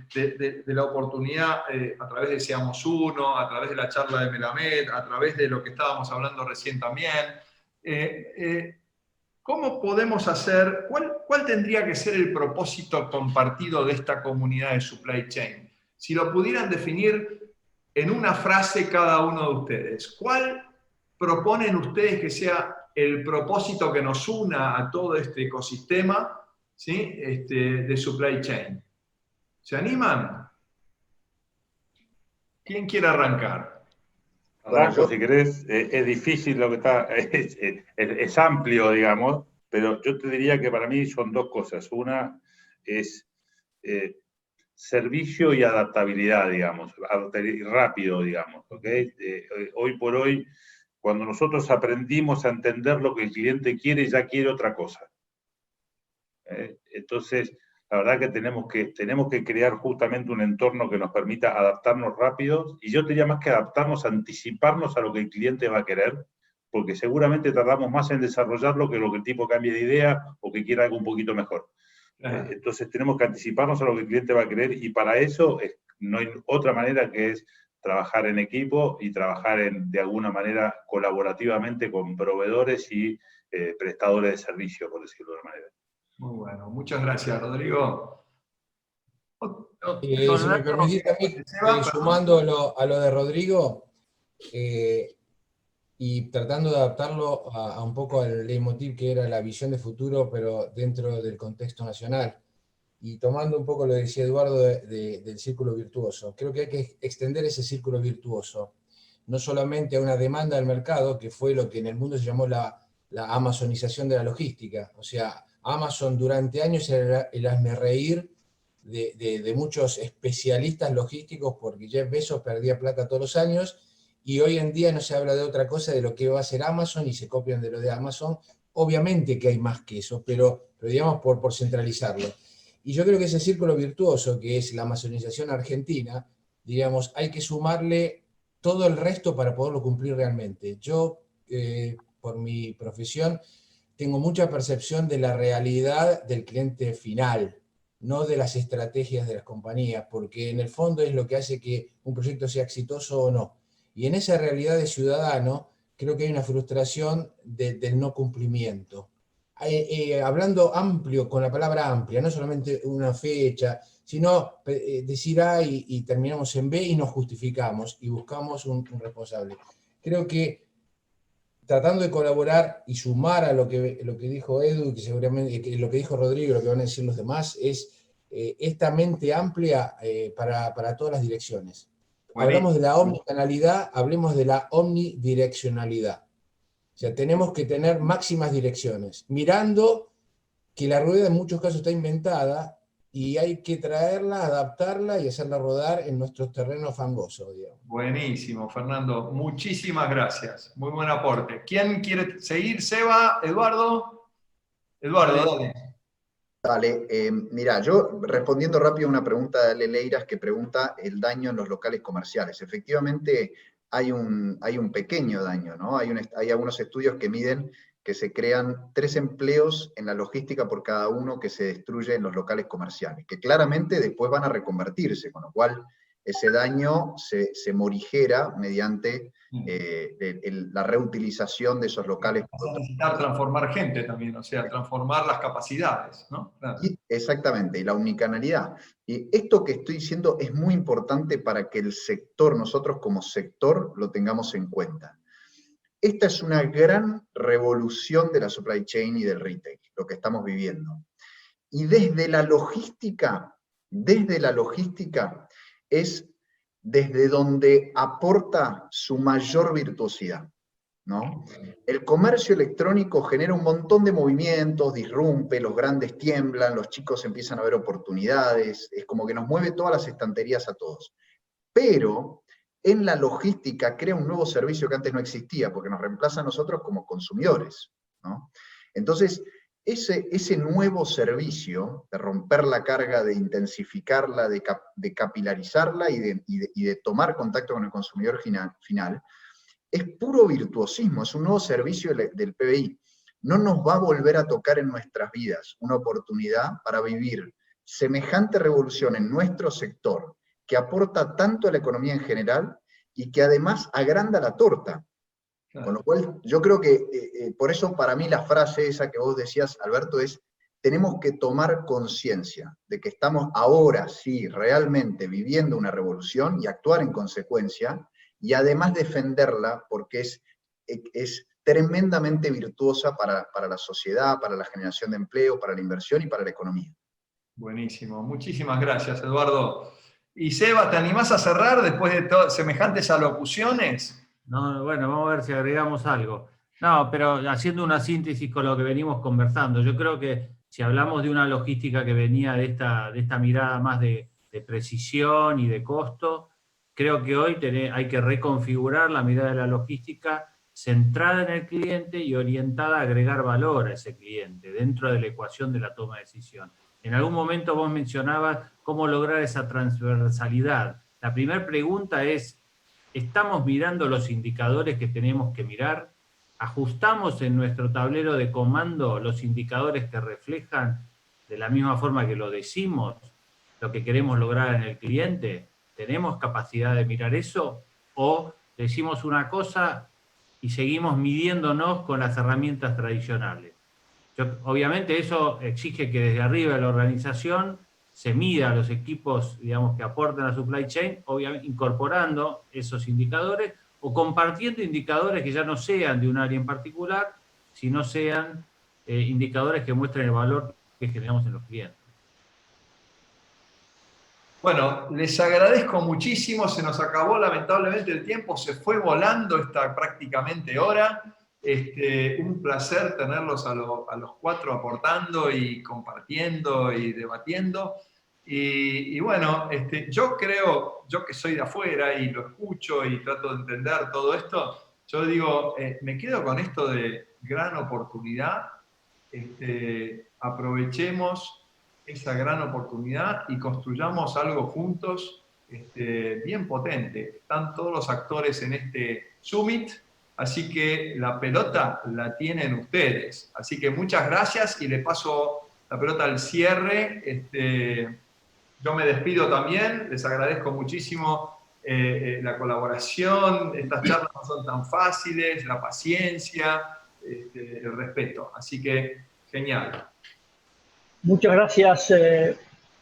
la oportunidad a través de Seamos Uno, a través de la charla de Melamed, a través de lo que estábamos hablando recién también. ¿Cómo podemos hacer, cuál tendría que ser el propósito compartido de esta comunidad de supply chain? Si lo pudieran definir en una frase cada uno de ustedes, ¿cuál proponen ustedes que sea el propósito que nos una a todo este ecosistema, ¿sí? De supply chain? ¿Se animan? ¿Quién quiere arrancar? Arranco, si querés, es difícil lo que está, es amplio, digamos, pero yo te diría que para mí son dos cosas. Una es servicio y adaptabilidad, digamos, rápido, digamos, ¿ok? Hoy por hoy, cuando nosotros aprendimos a entender lo que el cliente quiere, ya quiere otra cosa. Entonces, la verdad que tenemos que crear justamente un entorno que nos permita adaptarnos rápido, y yo te diría más que adaptarnos, anticiparnos a lo que el cliente va a querer, porque seguramente tardamos más en desarrollarlo que lo que el tipo cambie de idea o que quiera algo un poquito mejor. Entonces tenemos que anticiparnos a lo que el cliente va a querer, y para eso no hay otra manera que es trabajar en equipo y trabajar de alguna manera colaborativamente con proveedores y prestadores de servicio, por decirlo de una manera. Muy bueno, muchas gracias, Rodrigo. Si me permitís a mí, sumando a lo de Rodrigo, y tratando de adaptarlo a un poco al leitmotiv que era la visión de futuro, pero dentro del contexto nacional. Y tomando un poco lo que decía Eduardo del círculo virtuoso, creo que hay que extender ese círculo virtuoso, no solamente a una demanda del mercado, que fue lo que en el mundo se llamó la amazonización de la logística. O sea, Amazon durante años era el hazmerreír de muchos especialistas logísticos, porque Jeff Bezos perdía plata todos los años, y hoy en día no se habla de otra cosa de lo que va a hacer Amazon y se copian de lo de Amazon. Obviamente que hay más que eso, pero digamos por centralizarlo. Y yo creo que ese círculo virtuoso, que es la amazonización argentina, digamos, hay que sumarle todo el resto para poderlo cumplir realmente. Yo, por mi profesión, tengo mucha percepción de la realidad del cliente final, no de las estrategias de las compañías, porque en el fondo es lo que hace que un proyecto sea exitoso o no. Y en esa realidad de ciudadano, creo que hay una frustración del no cumplimiento. Hablando amplio, con la palabra amplia, no solamente una fecha, sino decir A y terminamos en B y nos justificamos y buscamos un responsable. Creo que tratando de colaborar y sumar a lo que dijo Edu, que seguramente lo que dijo Rodrigo, lo que van a decir los demás, es esta mente amplia para todas las direcciones. Hablamos de la omnicanalidad, hablemos de la omnidireccionalidad. O sea, tenemos que tener máximas direcciones, mirando que la rueda en muchos casos está inventada y hay que traerla, adaptarla y hacerla rodar en nuestros terrenos fangosos, digamos. Buenísimo, Fernando. Muchísimas gracias. Muy buen aporte. ¿Quién quiere seguir? ¿Seba? ¿Eduardo? Eduardo, dale. Dale, mira, yo respondiendo rápido a una pregunta de Ale Leiras que pregunta el daño en los locales comerciales. Efectivamente, hay un pequeño daño, ¿no? Hay algunos estudios que miden que se crean 3 empleos en la logística por cada uno que se destruye en los locales comerciales, que claramente después van a reconvertirse, con lo cual ese daño se morigera mediante la reutilización de esos locales. Vas a necesitar transformar gente también, o sea, transformar las capacidades, ¿no? Claro. Exactamente, y la omnicanalidad. Y esto que estoy diciendo es muy importante para que el sector, nosotros como sector, lo tengamos en cuenta. Esta es una gran revolución de la supply chain y del retail, lo que estamos viviendo. Y desde la logística es desde donde aporta su mayor virtuosidad, ¿no? El comercio electrónico genera un montón de movimientos, disrumpe, los grandes tiemblan, los chicos empiezan a ver oportunidades, es como que nos mueve todas las estanterías a todos. Pero en la logística crea un nuevo servicio que antes no existía, porque nos reemplaza a nosotros como consumidores, ¿no? Entonces, ese nuevo servicio de romper la carga, de intensificarla, de capilarizarla y de tomar contacto con el consumidor final, es puro virtuosismo, es un nuevo servicio del PBI. No nos va a volver a tocar en nuestras vidas una oportunidad para vivir semejante revolución en nuestro sector, que aporta tanto a la economía en general y que además agranda la torta. Con lo cual, yo creo que por eso para mí la frase esa que vos decías, Alberto, es: tenemos que tomar conciencia de que estamos ahora sí realmente viviendo una revolución y actuar en consecuencia, y además defenderla porque es tremendamente virtuosa para la sociedad, para la generación de empleo, para la inversión y para la economía. Buenísimo, muchísimas gracias, Eduardo. Y Seba, ¿te animás a cerrar después de semejantes alocuciones? No, bueno, vamos a ver si agregamos algo. No, pero haciendo una síntesis con lo que venimos conversando, yo creo que si hablamos de una logística que venía de esta mirada más de precisión y de costo, creo que hoy hay que reconfigurar la mirada de la logística centrada en el cliente y orientada a agregar valor a ese cliente dentro de la ecuación de la toma de decisión. En algún momento vos mencionabas cómo lograr esa transversalidad. La primera pregunta es, ¿estamos mirando los indicadores que tenemos que mirar? ¿Ajustamos en nuestro tablero de comando los indicadores que reflejan de la misma forma que lo decimos, lo que queremos lograr en el cliente? ¿Tenemos capacidad de mirar eso? ¿O decimos una cosa y seguimos midiéndonos con las herramientas tradicionales? Obviamente eso exige que desde arriba de la organización se mida a los equipos, digamos, que aportan a supply chain, obviamente incorporando esos indicadores o compartiendo indicadores que ya no sean de un área en particular, sino sean indicadores que muestren el valor que generamos en los clientes. Bueno, les agradezco muchísimo, se nos acabó lamentablemente el tiempo, se fue volando esta prácticamente hora. Un placer tenerlos a los cuatro aportando y compartiendo y debatiendo. Y bueno, yo creo, yo que soy de afuera y lo escucho y trato de entender todo esto, yo digo, me quedo con esto de gran oportunidad, aprovechemos esa gran oportunidad y construyamos algo juntos bien potente. Están todos los actores en este summit, así que la pelota la tienen ustedes. Así que muchas gracias y le paso la pelota al cierre. Yo me despido también, les agradezco muchísimo la colaboración, estas charlas no son tan fáciles, la paciencia, el respeto. Así que, genial. Muchas gracias,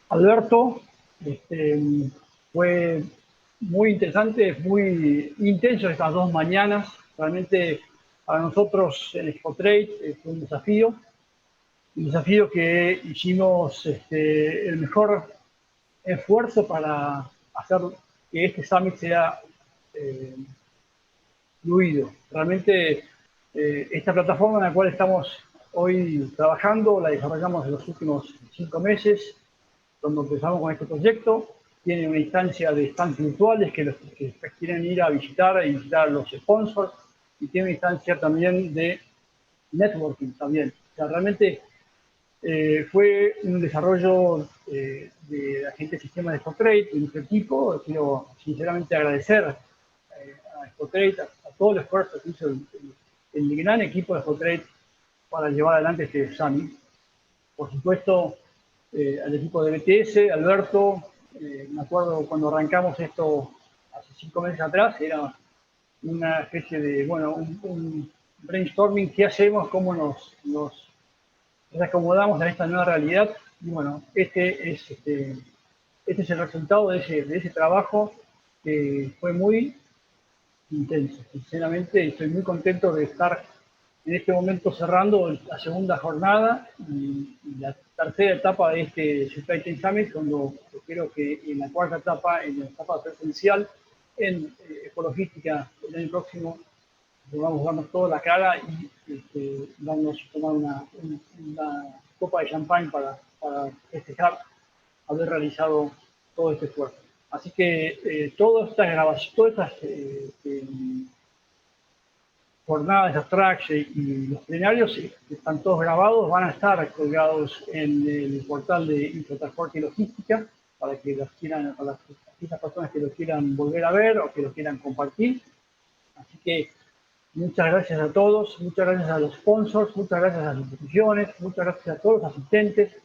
Alberto. Fue muy interesante, muy intenso estas 2 mañanas. Realmente para nosotros en Expotrade fue un desafío que hicimos el mejor esfuerzo para hacer que este summit sea fluido. Realmente esta plataforma en la cual estamos hoy trabajando, la desarrollamos en los últimos 5 meses, cuando empezamos con este proyecto. Tiene una instancia de stands virtuales que los que quieren ir a visitar a los sponsors, y tiene una instancia también de networking también. O sea, realmente fue un desarrollo de la gente del sistema de Expotrade, de nuestro equipo. Quiero sinceramente agradecer a Expotrade, a todo el esfuerzo que hizo el gran equipo de Expotrade para llevar adelante este summit. Por supuesto, al equipo de BTS, Alberto, me acuerdo cuando arrancamos esto hace 5 meses atrás, era una especie de, bueno, un brainstorming, qué hacemos, cómo nos acomodamos en esta nueva realidad. Y bueno, este es el resultado de ese trabajo que fue muy intenso. Sinceramente, estoy muy contento de estar en este momento cerrando la segunda jornada y la tercera etapa de este Supply Chain Summit, cuando espero que en la cuarta etapa, en la etapa presencial, en Ecologística, el año próximo, vamos a darnos toda la cara y vamos a tomar una copa de champán para festejar haber realizado todo este esfuerzo. Así que todas estas grabaciones, todas estas jornadas, esas tracks y los plenarios están todos grabados, van a estar colgados en el portal de Infotransporte y Logística para que las quieran, para las personas que lo quieran volver a ver o que lo quieran compartir. Así que muchas gracias a todos, muchas gracias a los sponsors, muchas gracias a las instituciones, muchas gracias a todos los asistentes.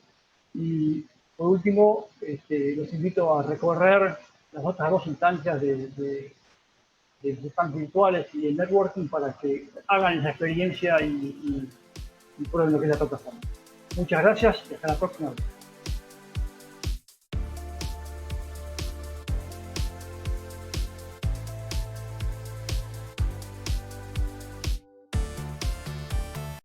Y por último, los invito a recorrer las otras 2 instancias de stands virtuales y de networking para que hagan esa experiencia y prueben lo que es la plataforma. Muchas gracias y hasta la próxima vez.